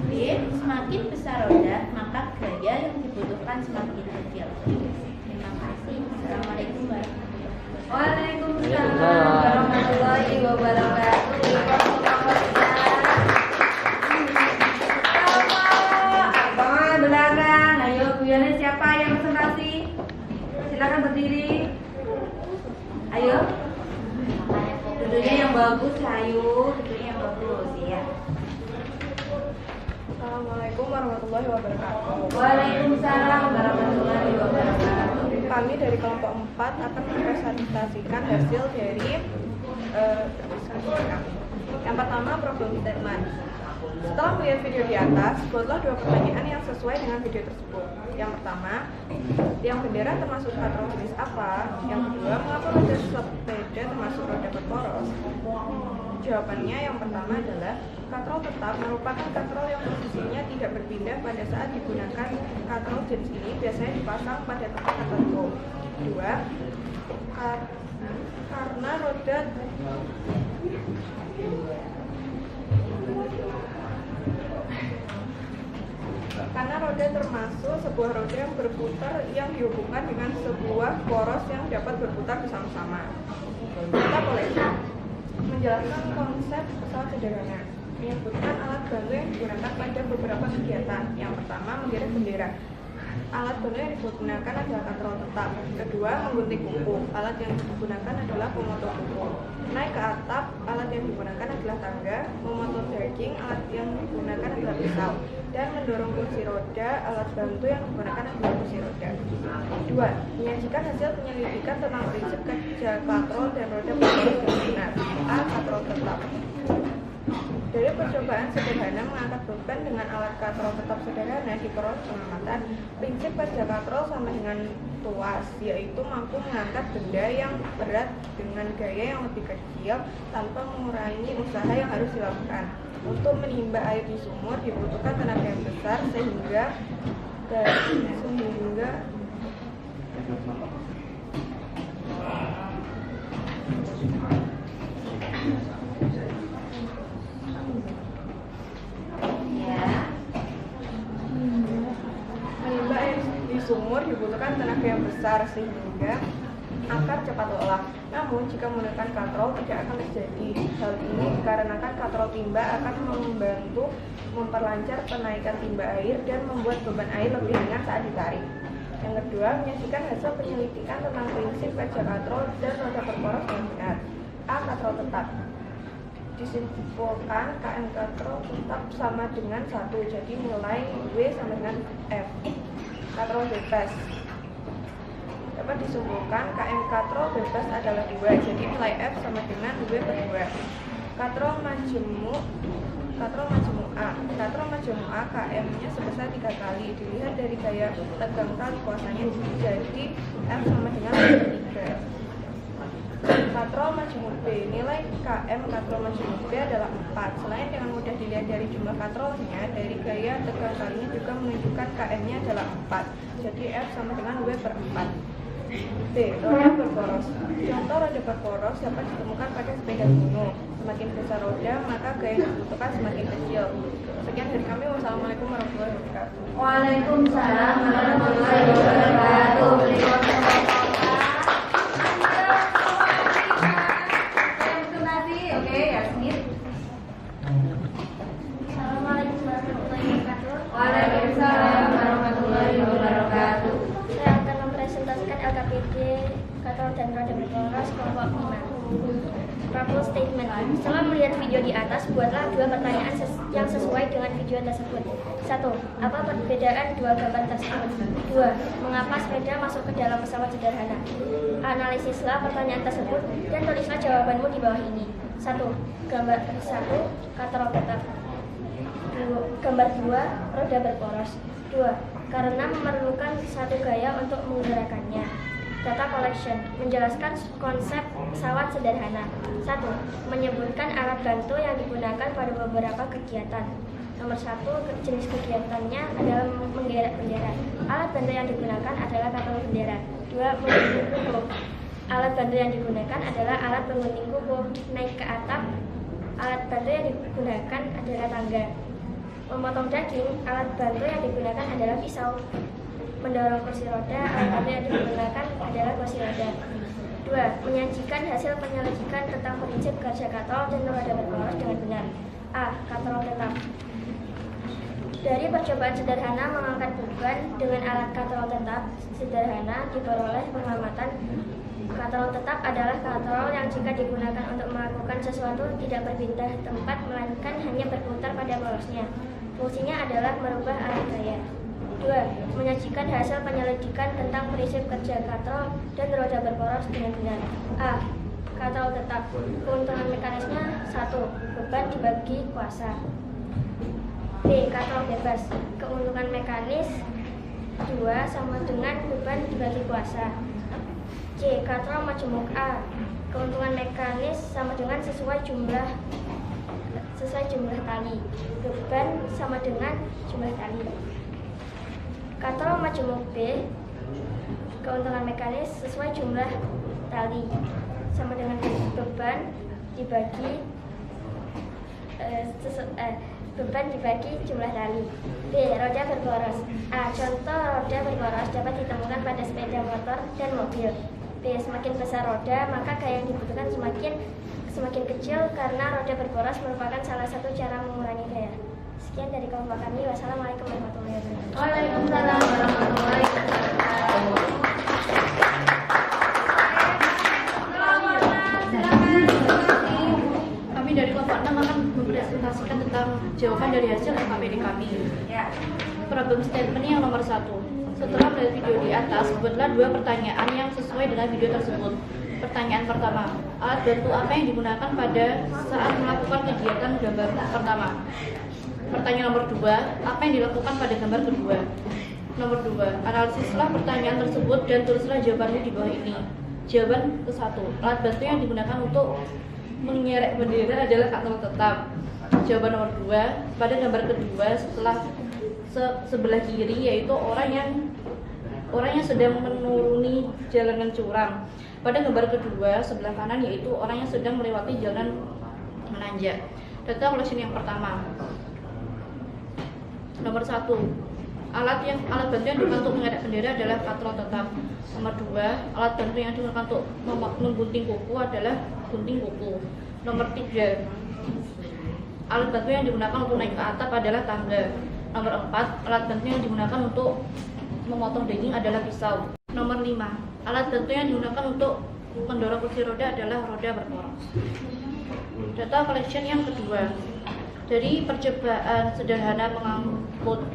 B. Semakin besar roda, maka gaya yang dibutuhkan semakin kecil. Terima kasih. Assalamualaikum warahmatullahi wabarakatuh. Waalaikumsalam warahmatullahi wabarakatuh. Abang belakang. Ayo, guyonnya siapa yang presentasi? Silakan berdiri. Ayo. Duduknya yang bagus, ayo. Duduknya yang bagus, ya. Assalamualaikum warahmatullahi wabarakatuh. Waalaikumsalam warahmatullahi wabarakatuh. Kami dari kelompok 4 akan mempresentasikan hasil dari yang pertama, problem statement. Setelah melihat video di atas, buatlah 2 pertanyaan yang sesuai dengan video tersebut. Yang pertama, tiang bendera termasuk katrol jenis apa? Yang kedua, mengapa roda sepeda termasuk roda berporos? Jawabannya yang pertama adalah katrol tetap merupakan katrol yang posisinya tidak berpindah pada saat digunakan. Katrol jenis ini biasanya dipasang pada tempat tertentu. Kedua, karena roda termasuk sebuah roda yang berputar yang dihubungkan dengan sebuah poros yang dapat berputar bersama-sama. Kita boleh menjelaskan konsep pesawat sederhana, menyebutkan alat bantu yang digunakan pada beberapa kegiatan. Yang pertama, mengirim bendera. Alat bantu yang digunakan adalah katrol tetap. Kedua, menggunting kuku. Alat yang digunakan adalah pemotong kuku. Naik ke atap, alat yang digunakan adalah tangga. Memotong daging, alat yang digunakan adalah pisau. Dan mendorong kursi roda, alat bantu yang digunakan adalah kursi roda. Dua, menyajikan hasil penyelidikan tentang prinsip kerja katrol dan roda berporos dengan benar. A. Katrol tetap. Dari percobaan sederhana mengangkat beban dengan alat katrol tetap sederhana di proses pengamatan, prinsip kerja katrol sama dengan tuas, yaitu mampu mengangkat benda yang berat dengan gaya yang lebih kecil tanpa mengurangi usaha yang harus dilakukan. Untuk menimba air di sumur dibutuhkan tenaga yang besar sehingga akar cepat lelah. Namun jika menggunakan katrol tidak akan terjadi. Hal ini dikarenakan katrol timba akan membantu memperlancar penaikan timba air dan membuat beban air lebih ringan saat ditarik. Yang kedua, menyajikan hasil penyelidikan tentang prinsip kerja katrol dan roda berporos yang benar. A. Katrol tetap. Disimpulkan KM katrol tetap sama dengan 1, jadi nilai W sama dengan F. Katrol bebas. Dapat disimpulkan KM katrol bebas adalah 2, jadi nilai F sama dengan W per 2. Katrol majemuk A. Katrol majemuk A KM-nya sebesar 3 kali. Dilihat dari gaya tegang tali kuasanya, jadi F sama dengan W per 3. Katrol majemuk B. Nilai KM katrol majemuk B adalah 4. Selain dengan mudah dilihat dari jumlah katrolnya, dari gaya tegang talinya juga menunjukkan KM-nya adalah 4. Jadi F sama dengan W per 4. B. Roda berporos. Contoh roda berporos dapat ditemukan pada sepeda gunung. Semakin besar roda, maka gaya yang dibutuhkan semakin kecil. Sekian dari kami. Wassalamualaikum warahmatullahi wabarakatuh. Waalaikumsalam warahmatullahi wabarakatuh. Oke, Yasmin. Assalamualaikum warahmatullahi wabarakatuh. Waalaikumsalam warahmatullahi wabarakatuh. Saya akan mempresentasikan LKPD, katalog dan roda berporos kelompok 5. Problem statement. Setelah melihat video di atas, buatlah 2 pertanyaan yang sesuai dengan video tersebut. 1. Apa perbedaan 2 gambar tersebut? 2. Mengapa sepeda masuk ke dalam pesawat sederhana? Analisislah pertanyaan tersebut dan tulislah jawabanmu di bawah ini. 1. Gambar 1. Katalog tetap. Gambar 2. Roda berporos. 2. Karena memerlukan satu gaya untuk menggerakkannya. Data collection. Menjelaskan konsep pesawat sederhana. 1. Menyebutkan alat bantu yang digunakan pada beberapa kegiatan. Nomor 1. Jenis kegiatannya adalah menggerek bendera. Alat bantu yang digunakan adalah kapal bendera. 2. Menggunting kuku. Alat bantu yang digunakan adalah alat menggunting kuku. Naik ke atap. Alat bantu yang digunakan adalah tangga. Memotong daging. Alat bantu yang digunakan adalah pisau. Mendorong kursi roda. Alat bantu yang digunakan adalah kursi roda. 2. Menyajikan hasil penyelidikan tentang prinsip kerja katalog dan roda berporos dengan benar. A. Katalog tetap. Dari percobaan sederhana mengangkat beban dengan alat katalog tetap sederhana diperoleh pengamatan. Katalog tetap adalah katalog yang jika digunakan untuk melakukan sesuatu tidak berpindah tempat melainkan hanya berputar pada polosnya. Fungsinya adalah merubah arah gaya. 2. Menyajikan hasil penyelidikan tentang prinsip kerja katalog dan roda berporos dengan benar. A. Katalog tetap. Keuntungan mekanisnya 1. Beban dibagi kuasa. B. Katalog bebas. Keuntungan mekanis 2 sama dengan beban dibagi kuasa. C. Katalog majemuk A. Keuntungan mekanis sama dengan sesuai jumlah tali. Beban sama dengan jumlah tali. Katalog majemuk B. Keuntungan mekanis sesuai jumlah tali sama dengan beban dibagi beban dibagi jumlah tali. B. Roda berporos. A. Contoh roda berporos dapat ditemukan pada sepeda motor dan mobil. B. Semakin besar roda, maka gaya yang dibutuhkan semakin kecil karena roda berporos merupakan salah satu cara mengurangi gaya. Sekian dari kelompok kami. Wassalamualaikum warahmatullahi wabarakatuh. Waalaikumsalam warahmatullahi wabarakatuh. Kami dari kelompok 6 akan mempresentasikan tentang jawaban dari hasil LKPD kami. Ya. Problem statement yang nomor 1. Setelah melihat video di atas, buatlah 2 pertanyaan yang sesuai dengan video tersebut. Pertanyaan pertama, alat bantu apa yang digunakan pada saat melakukan kegiatan gambar pertama? Pertanyaan nomor 2, apa yang dilakukan pada gambar kedua? Nomor 2, analisislah pertanyaan tersebut dan tulislah jawabannya di bawah ini. Jawaban ke-1, alat bantu yang digunakan untuk mengerek bendera adalah katalog tetap. Jawaban nomor 2, pada gambar kedua sebelah kiri yaitu orang yang sedang menuruni jalanan curam. Pada gambar kedua sebelah kanan yaitu orang yang sedang melewati jalan menanjak. Data collection yang pertama. Nomor 1, alat bantu yang digunakan untuk mengerek bendera adalah katalog tetap. Nomor 2, alat bantu yang digunakan untuk menggunting kuku adalah gunting kuku. Nomor 3, alat bantu yang digunakan untuk naik ke atap adalah tangga. Nomor 4, alat bantu yang digunakan untuk memotong daging adalah pisau. Nomor 5, alat bantu yang digunakan untuk mendorong kursi roda adalah roda berporos. Data collection yang kedua. Dari percobaan sederhana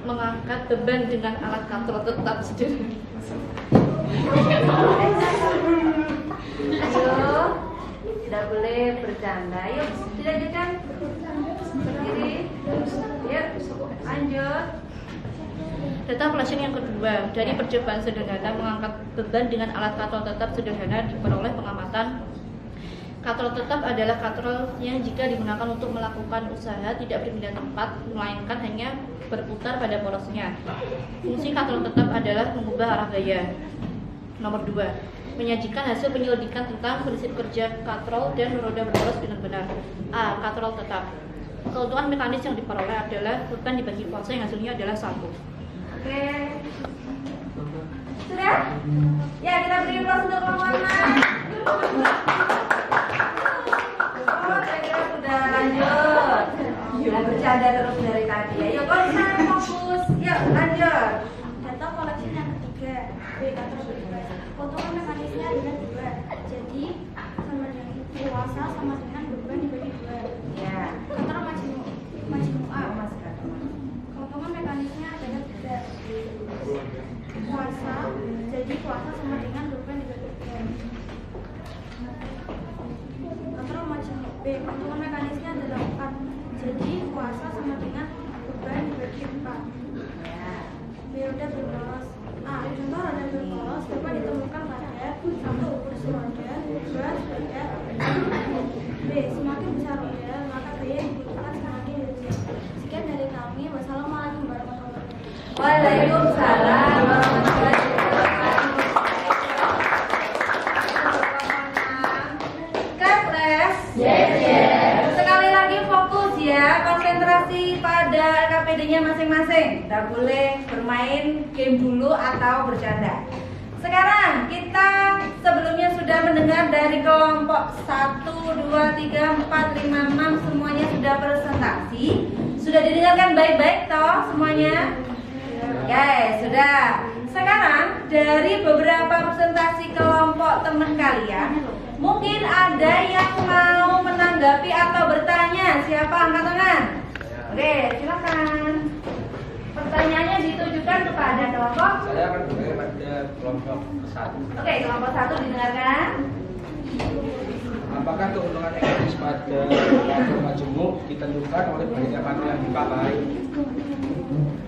mengangkat beban dengan alat katalog tetap sederhana. Ayo, tidak boleh bercanda. Yuk, dilanjutkan. Berdiri. Yuk, lanjut. Data collection yang kedua. Dari percobaan sederhana mengangkat beban dengan alat katalog tetap sederhana diperoleh pengamatan. Katalog tetap adalah katalog yang jika digunakan untuk melakukan usaha tidak berpindah tempat, melainkan hanya berputar pada porosnya. Fungsi katalog tetap adalah mengubah arah gaya. Nomor 2, menyajikan hasil penyelidikan tentang prinsip kerja katalog dan roda berporos dengan benar. A. Katalog tetap. Keuntungan mekanis yang diperoleh adalah beban dibagi kuasa yang hasilnya adalah 1. Oke. Sudah? Ya, kita beri aplaus untuk kelompok 6. Oh, saya kira sudah lanjut. Sudah bercanda terus dari tadi. Ayo, kalau misalnya fokus. Yuk, lanjut. Data collection yang ketiga. B. Katalog bebas. Keuntungan kuasa sama dengan beban dibagi 2. Ya. Katrol majmu'ah. Masih ada. Keuntungan mekanisnya adalah tidak kuasa, jadi kuasa sama dengan beban dibagi 2. Katrol majmu' B. Keuntungan mekanisnya adalah 4, jadi kuasa sama dengan beban dibagi 4. Ya. B. Roda berporos. A. Contoh roda berporos dapat ditemukan pada 1. Kursi roda, 2. Sepeda. B. Semakin besar roda, maka daya yang dibutuhkan semakin kecil. Sekian dari kami. Wassalamualaikum warahmatullahi wabarakatuh. Waalaikumsalam warahmatullahi wabarakatuh. Kepres. Sekali lagi fokus ya, konsentrasi pada KPD-nya masing-masing. Tidak boleh bermain game dulu atau bercanda. Sekarang kita sebelumnya sudah mendengar dari kelompok 1, 2, 3, 4, 5, 6 semuanya sudah presentasi. Sudah didengarkan baik-baik toh semuanya? Oke, sudah. Sekarang dari beberapa presentasi kelompok teman kalian, mungkin ada yang mau menanggapi atau bertanya. Siapa angkat tangan? Oke, silakan. Pertanyaannya ditujukan kepada kelompok. Saya akan bertanya pada kelompok 1. Oke, kelompok 1 didengarkan. Apakah keuntungan ekonomis pada katrol majemuk ditentukan oleh banyaknya katrol yang dipakai?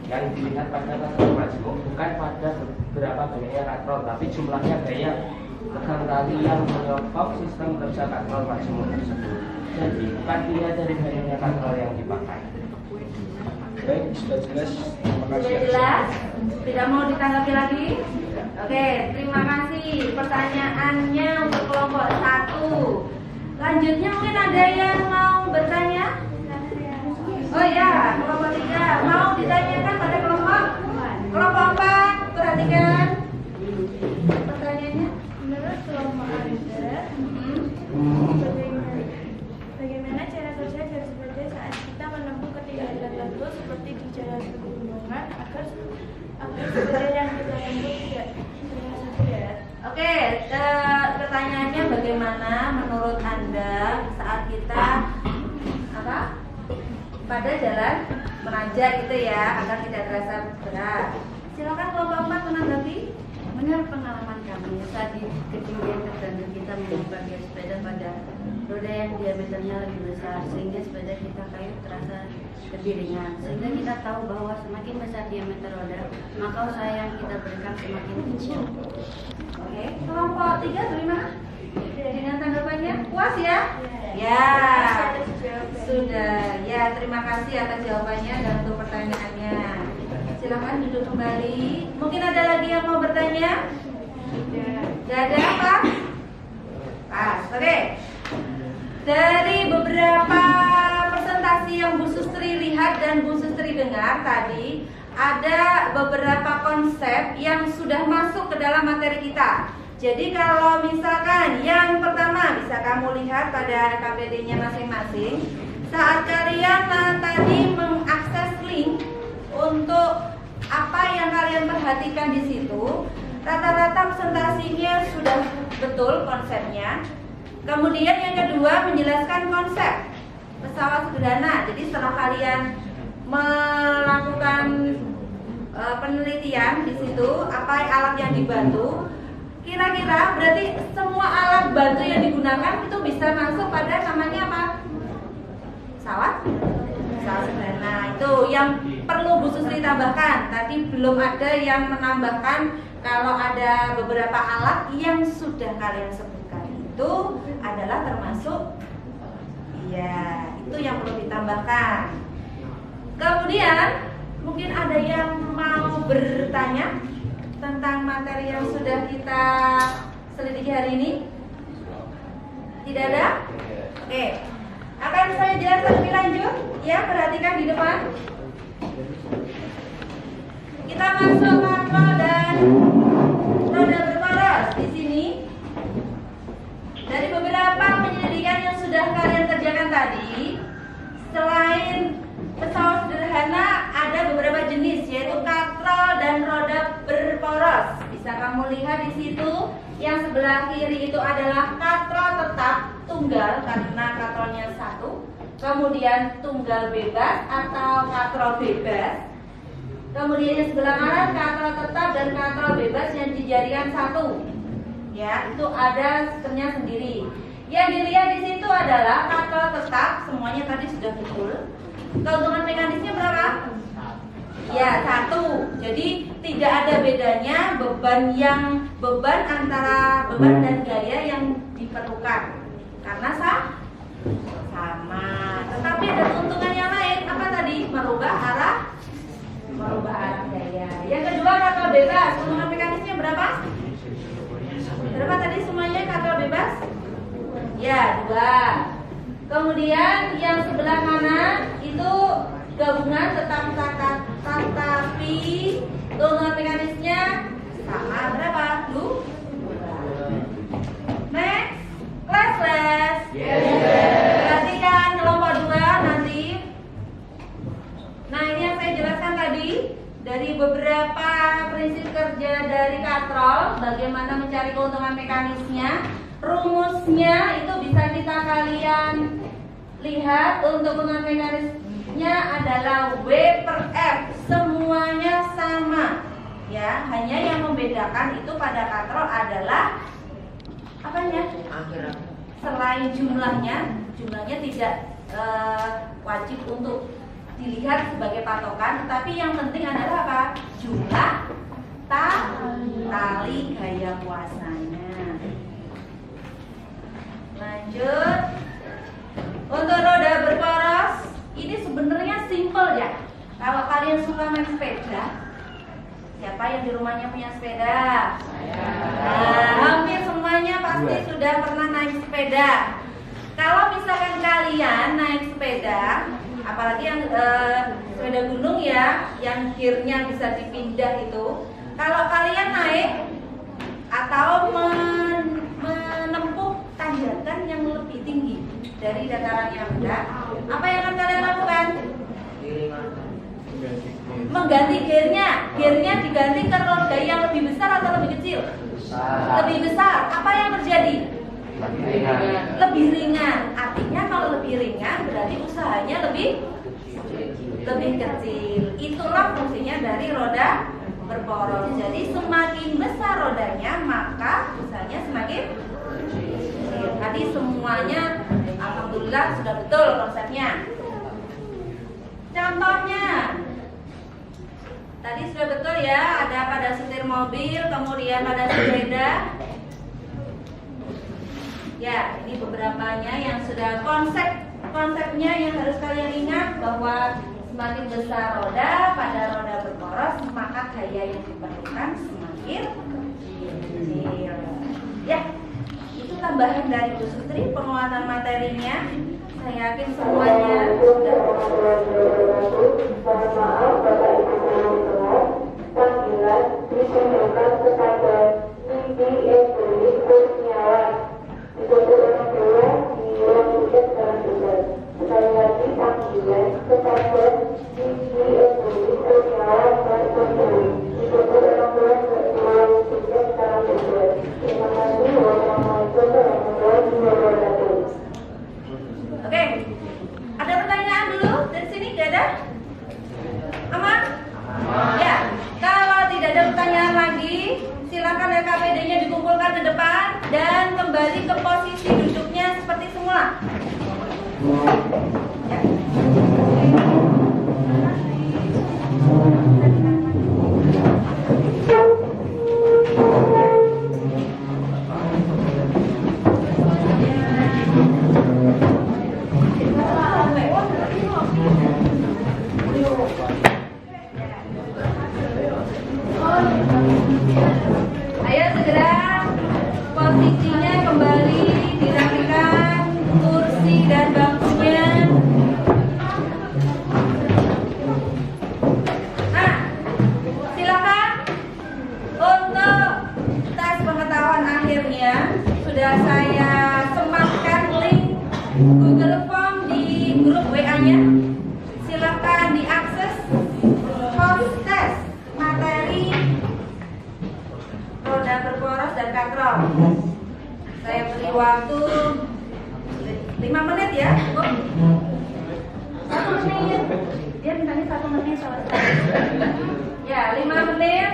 Yang dilihat pada katrol majemuk bukan pada berapa banyaknya katrol, tapi jumlahnya banyak kali yang menyokong sistem kerja katrol majemuk tersebut. Jadi bukan dilihat dari banyaknya katrol yang dipakai. Baik, sudah jelas. Terima kasih. Sudah jelas? Tidak mau ditanggapi lagi? Oke, terima kasih. Pertanyaannya untuk kelompok 1. Lanjutnya mungkin ada yang mau bertanya? Oh ya, kelompok 3 mau ditanyakan pada kelompok 4. Perhatikan pertanyaannya. Menurut kelompok Anda, bagaimana cara kerja garis sepeda saat kita menempuh ketinggian tertentu seperti di jalan pegunungan agar sepeda yang kita tempuh tidak terasa berat? Oke, pertanyaannya bagaimana menurut Anda saat kita pada jalan menanjak gitu ya agar tidak terasa berat. Silakan kelompok 4 menanggapi. Menurut pengalaman kami, saat di ketinggian tertentu kita menggunakan sepeda pada roda yang diameternya lebih besar, sehingga sepeda kita kayu terasa lebih ringan. Sehingga kita tahu bahwa semakin besar diameter roda, maka usaha yang kita berikan semakin kecil. Oke, kelompok 3 terima. Dengan tanggapannya puas ya? Ya, sudah. Ya, terima kasih atas jawabannya dan untuk pertanyaannya. Silakan duduk kembali. Mungkin ada lagi yang mau bertanya? Tidak ada apa? Pas, oke. Dari beberapa presentasi yang Bu Sustri lihat dan Bu Sustri dengar tadi, ada beberapa konsep yang sudah masuk ke dalam materi kita. Jadi kalau misalkan yang pertama bisa kamu lihat pada KPD-nya masing-masing, saat kalian tadi mengakses link untuk apa yang kalian perhatikan di situ, rata-rata presentasinya sudah betul konsepnya. Kemudian yang kedua menjelaskan konsep pesawat sederhana. Jadi setelah kalian melakukan penelitian di situ, apa alat yang dibantu, kira-kira berarti semua alat bantu yang digunakan itu bisa masuk pada namanya apa? Pesawat sederhana. Itu yang perlu Bu Sustri tambahkan. Tadi belum ada yang menambahkan kalau ada beberapa alat yang sudah kalian sebutkan itu adalah termasuk, ya itu yang perlu ditambahkan. Kemudian mungkin ada yang mau bertanya tentang materi yang sudah kita selidiki hari ini? Tidak ada? Oke. Akan saya jelaskan lebih lanjut. Ya, perhatikan di depan. Kita masuk kontrol dan roda berporos di sini. Dari beberapa penyelidikan yang sudah kalian kerjakan tadi, selain pesawat sederhana ada beberapa jenis, yaitu katrol dan roda berporos. Bisa kamu lihat di situ. Yang sebelah kiri itu adalah katrol tetap. tunggal karena katrolnya 1, kemudian tunggal bebas atau katrol bebas, kemudian yang sebelah kanan katrol tetap dan katrol bebas yang dijadikan 1. Ya, itu ada sistemnya sendiri. Yang dilihat di situ adalah katrol tetap, semuanya tadi sudah betul. Keuntungan mekanisnya berapa? Ya, 1. Jadi tidak ada bedanya beban antara beban dan gaya yang diperlukan karena sama. Tetapi ada keuntungan yang lain. Apa tadi? Merubah arah gaya. Yang kedua katrol bebas. Keuntungan mekanisnya berapa? Berapa tadi semuanya katrol bebas? Ya, 2. Kemudian yang sebelah kanan itu gabungan tetapi keuntungan mekanisnya sama. Berapa? 2. Next, class. Perhatikan kelompok 2 nanti. Nah, ini yang saya jelaskan tadi dari beberapa prinsip kerja dari katrol, bagaimana mencari keuntungan mekanisnya. Rumusnya itu bisa kalian lihat. Untuk keuntungan mekanisnya adalah W per F, semuanya sama. Ya, hanya yang membedakan itu pada katrol adalah apanya? Selain jumlahnya tidak wajib untuk dilihat sebagai patokan, tetapi yang penting adalah apa? Jumlah tali gaya kuasanya. Lanjut. Untuk roda berporos, ini sebenarnya simple ya. Kalau kalian suka main sepeda, siapa yang di rumahnya punya sepeda? Nah, hampir semuanya pasti sudah pernah naik sepeda. Kalau misalkan kalian naik sepeda, apalagi yang sepeda gunung ya, yang gearnya bisa dipindah itu, kalau kalian naik atau menempuh tanjakan yang lebih tinggi dari dataran yang rendah, apa yang akan kalian lakukan? Mengganti gearnya diganti ke roda yang lebih besar atau lebih kecil? Lebih besar. Apa yang terjadi? Lebih ringan. Artinya kalau lebih ringan berarti usahanya lebih kecil. Itulah fungsinya dari roda berporos. Jadi semakin besar rodanya maka usahanya semakin kecil. Tadi semuanya alhamdulillah sudah betul konsepnya. Contohnya tadi sudah betul ya, ada pada setir mobil, kemudian pada sepeda. Ya, ini beberapanya yang sudah konsepnya yang harus kalian ingat bahwa semakin besar roda pada roda berporos maka gaya yang diperlukan semakin kecil. Ya, itu tambahan dari Bu Sutri, penguatan materinya. Saya yakin semuanya sudah. Mohon maaf Bapak Ibu guru semua, panggilan ditunjukkan kepada Ibu Ebuli Kurniawan. Disebut orang tua di ruang tiket dalam tugas. Sekali lagi panggilan kepada Ibu Ebuli Kurniawan dan Kurniawan. Disebut orang tua di ruang tiket dalam tugas. Terima kasih. Wassalamualaikum warahmatullahi wabarakatuh. Oke, ada pertanyaan dulu dari sini? Gak ada? Aman? Ya, kalau tidak ada pertanyaan lagi, silakan LKPD-nya dikumpulkan ke depan dan kembali ke posisi duduknya seperti semula. Ya. Ayo segera posisinya kembali dirapikan kursi dan bangkunya. Nah, silakan untuk tes pengetahuan akhirnya sudah saya sematkan link Google Form di grup WA-nya. Silakan diakses post test materi roda berporos dan katrol. Saya beri waktu 5 menit ya, cukup? 1 menit. Dia mintanya 1 menit soal Ya, 5 menit.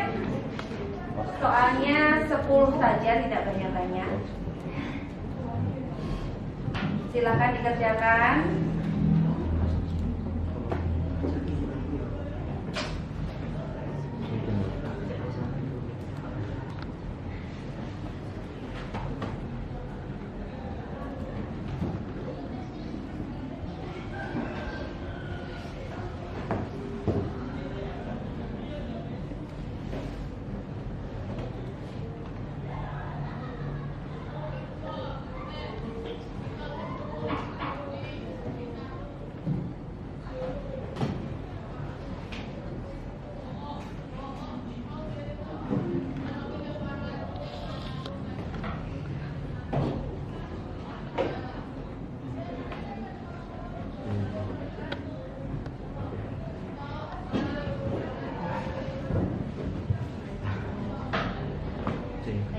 Soalnya 10 saja, tidak banyak-banyak. Silakan dikerjakan.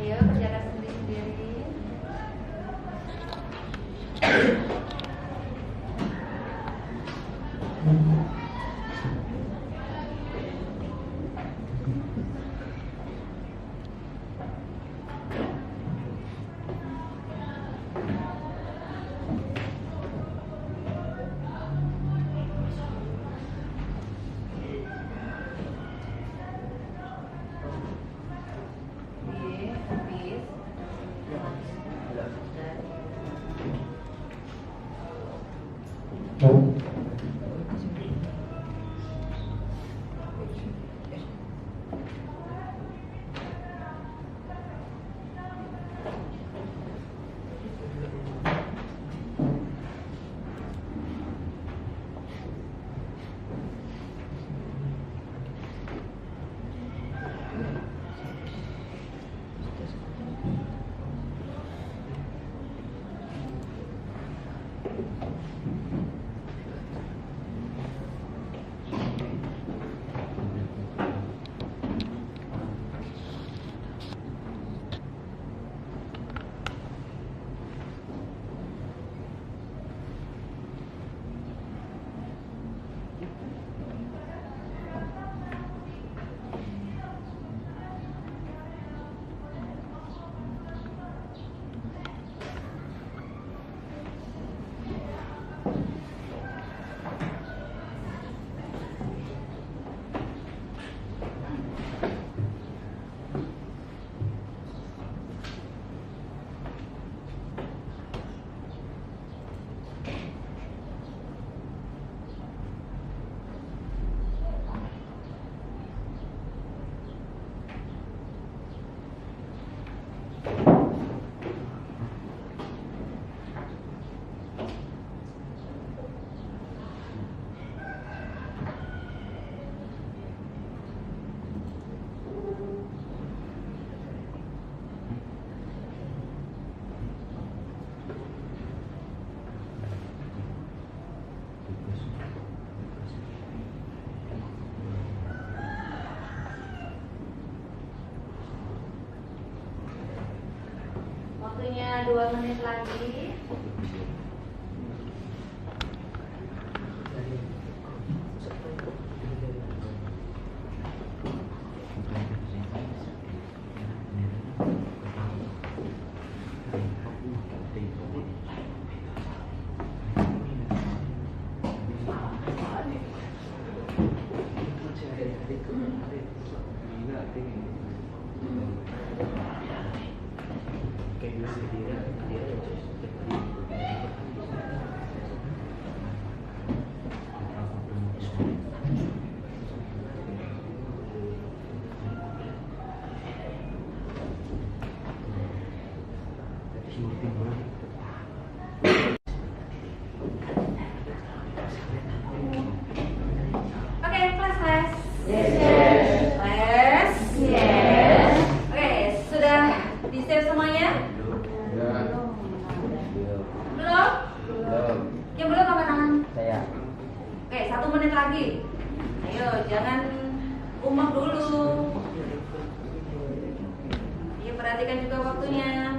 Ayo kerjakan sendiri-sendiri. Oke, habis. Waktunya 2 menit lagi. Oke, kelas les. Les. Oke, sudah di-save semuanya? Belum? Yang belum angkat tangan. Saya. Oke, 1 menit lagi. Ayo, jangan umek dulu. Ayo, perhatikan juga waktunya.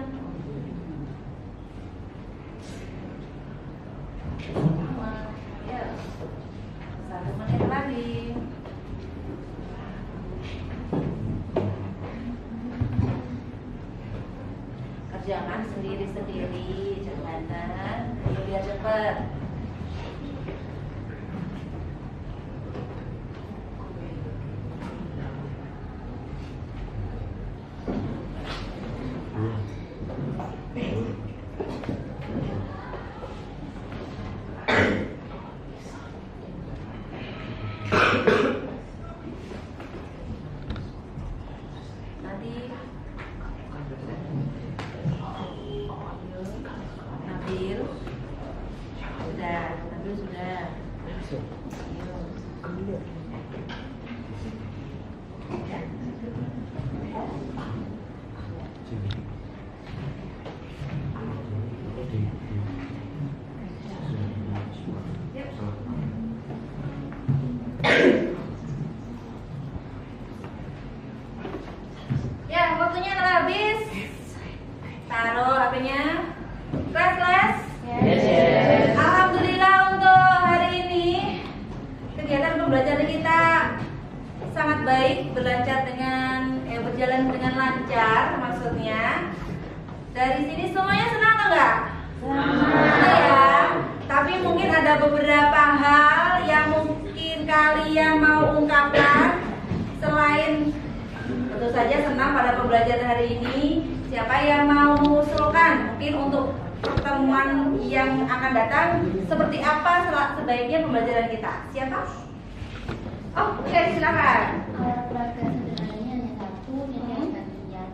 terjemahan sendiri-sendiri. Jangan biar cepet. Ya, waktunya telah habis. Taruh HP-nya. Kelas. Yes. Alhamdulillah untuk hari ini kegiatan pembelajaran kita sangat baik, berjalan dengan lancar maksudnya. Dari sini semuanya senang atau enggak? Senang ya. Tapi mungkin ada beberapa hal yang mungkin kalian mau ungkapkan selain tentu saja senang pada pembelajaran hari ini. Siapa yang mau mengusulkan mungkin untuk pertemuan yang akan datang seperti apa sebaiknya pembelajaran kita? Siapa? Oh, oke, silakan. Olahraga sederhananya hanya satu, nilai gantian.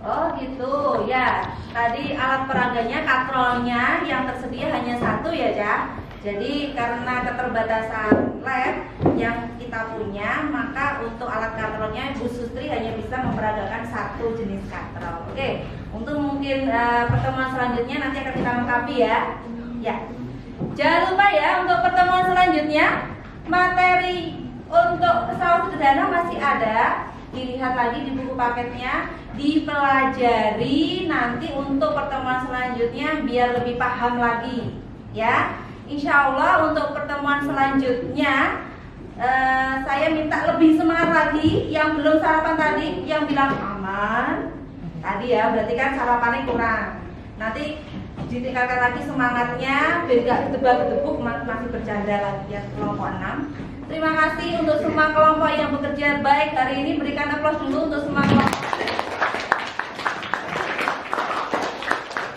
Oh gitu ya. Tadi alat peraganya, katrolnya yang tersedia hanya satu ya, Cak. Jadi karena keterbatasan lab yang kita punya, maka untuk alat katrolnya Bu Sustri hanya bisa memperagakan satu jenis katrol. Oke, untuk mungkin pertemuan selanjutnya nanti akan kita lengkapi ya. Ya, jangan lupa ya untuk pertemuan selanjutnya materi untuk pesawat sederhana masih ada. Dilihat lagi di buku paketnya, dipelajari nanti untuk pertemuan selanjutnya biar lebih paham lagi ya. Insya Allah untuk pertemuan selanjutnya saya minta lebih semangat lagi. Yang belum sarapan tadi, yang bilang aman tadi ya, berarti kan sarapannya kurang. Nanti ditingkatkan lagi semangatnya biar gak ketebak-ketebuk, masih bercanda lagi ya kelompok 6. Terima kasih untuk semua kelompok yang bekerja baik hari ini. Berikan aplaus dulu untuk semua kelompok.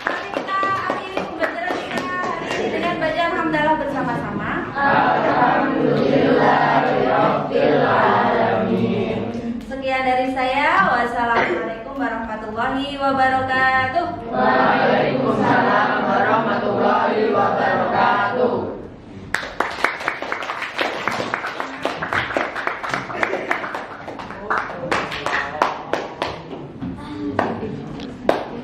Mari kita akhiri pembelajaran kita hari ini dengan bacaan hamdalah bersama-sama. Alhamdulillahirabbil alamin. Sekian dari saya. Wassalamualaikum warahmatullahi wabarakatuh.